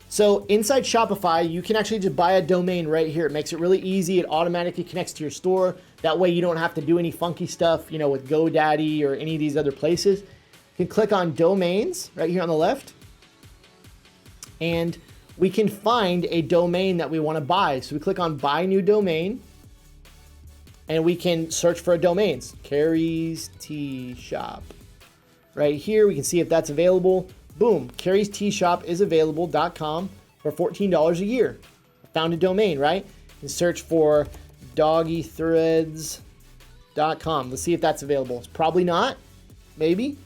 So inside Shopify, you can actually just buy a domain right here. It makes it really easy. It automatically connects to your store. That way you don't have to do any funky stuff, with GoDaddy or any of these other places. You can click on domains right here on the left, and we can find a domain that we want to buy. So we click on buy new domain, and we can search for domains. Carrie's Tea Shop. Right here, we can see if that's available. Boom, Carrie's Tea Shop is available.com for $14 a year. I found a domain, right? And search for doggythreads.com. Let's see if that's available. It's probably not, maybe.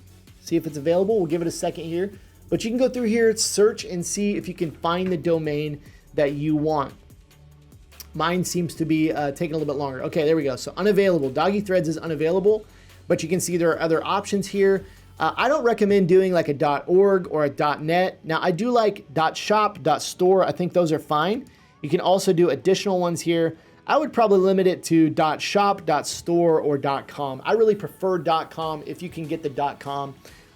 See if it's available. We'll give it a second here. But you can go through here, search, and see if you can find the domain that you want. Mine seems to be taking a little bit longer. Okay, there we go. So unavailable. Doggy Threads is unavailable, but you can see there are other options here. I don't recommend doing like a .org or a .net. Now I do like .shop, .store. I think those are fine. You can also do additional ones here. I would probably limit it to .shop, .store, or .com. I really prefer .com if you can get the .com.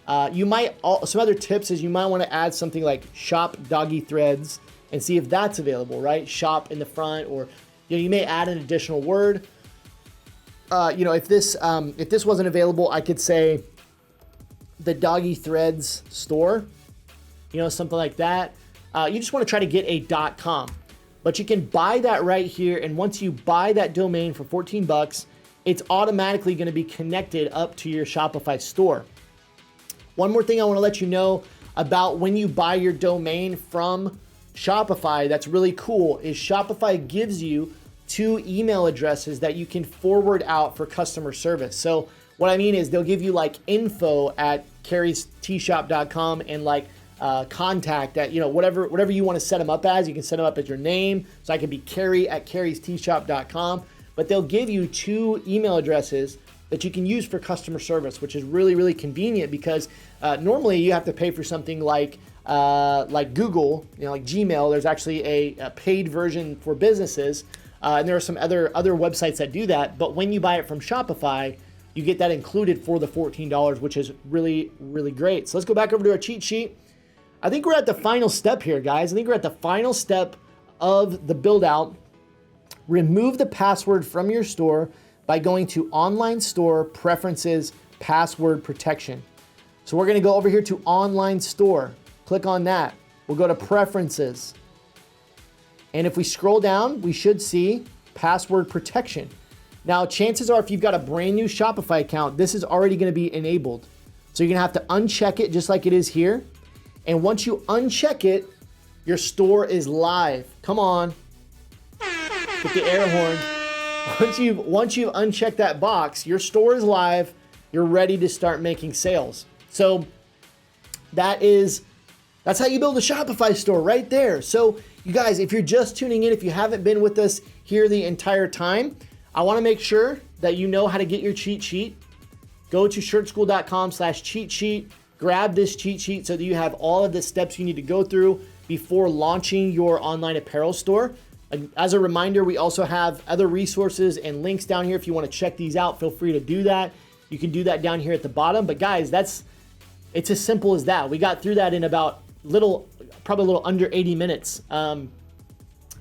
Some other tips is you might want to add something like shop doggy threads and see if that's available, right? Shop in the front, or you may add an additional word. If this wasn't available, I could say the Doggy Threads store, something like that. You just want to try to get a .com, but you can buy that right here. And once you buy that domain for $14, it's automatically going to be connected up to your Shopify store. One more thing I want to let you know about when you buy your domain from Shopify that's really cool is Shopify gives you 2 email addresses that you can forward out for customer service. So what I mean is they'll give you like info@carriesteashop.com and like contact at, whatever you want to set them up as. You can set them up as your name. So I could be Carrie@carriesteashop.com, but they'll give you 2 email addresses that you can use for customer service, which is really, really convenient because normally you have to pay for something like Google, like Gmail. There's actually a paid version for businesses, and there are some other websites that do that. But when you buy it from Shopify, you get that included for the $14, which is really, really great. So let's go back over to our cheat sheet. I think we're at the final step here, guys. I think we're at the final step of the build out. Remove the password from your store by going to Online Store, Preferences, Password Protection. So we're gonna go over here to Online Store. Click on that. We'll go to Preferences. And if we scroll down, we should see Password Protection. Now, chances are if you've got a brand new Shopify account, this is already gonna be enabled. So you're gonna have to uncheck it just like it is here. And once you uncheck it, Your store is live. Come on. Get the air horn. Once you've unchecked that box, your store is live. You're ready to start making sales. So that's how you build a Shopify store right there. So you guys, if you're just tuning in, if you haven't been with us here the entire time, I want to make sure that you know how to get your cheat sheet. Go to shirtschool.com/cheat sheet. Grab this cheat sheet so that you have all of the steps you need to go through before launching your online apparel store. As a reminder, we also have other resources and links down here. If you want to check these out, feel free to do that. You can do that down here at the bottom. But guys, it's as simple as that. We got through that in about probably a little under 80 minutes,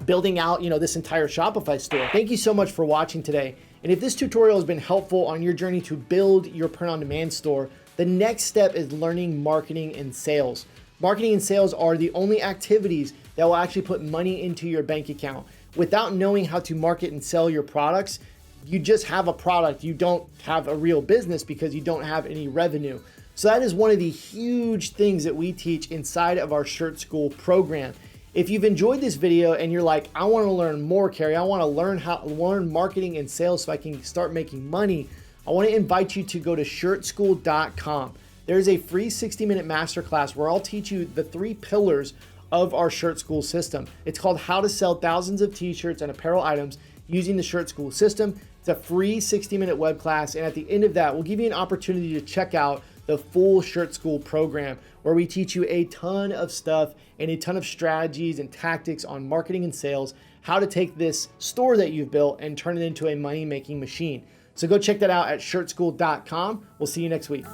building out, this entire Shopify store. Thank you so much for watching today. And if this tutorial has been helpful on your journey to build your print-on-demand store, the next step is learning marketing and sales. Marketing and sales are the only activities that will actually put money into your bank account. Without knowing how to market and sell your products, you just have a product. You don't have a real business because you don't have any revenue. So that is one of the huge things that we teach inside of our Shirt School program. If you've enjoyed this video and you're like, I want to learn more, Carrie, I want to learn marketing and sales so I can start making money, I want to invite you to go to shirtschool.com. There's a free 60-minute masterclass where I'll teach you the 3 pillars of our Shirt School system. It's called How to Sell Thousands of T-shirts and Apparel Items Using the Shirt School System. It's a free 60-minute web class, and at the end of that, we'll give you an opportunity to check out the full Shirt School program, where we teach you a ton of stuff and a ton of strategies and tactics on marketing and sales, how to take this store that you've built and turn it into a money-making machine. So go check that out at shirtschool.com. We'll see you next week.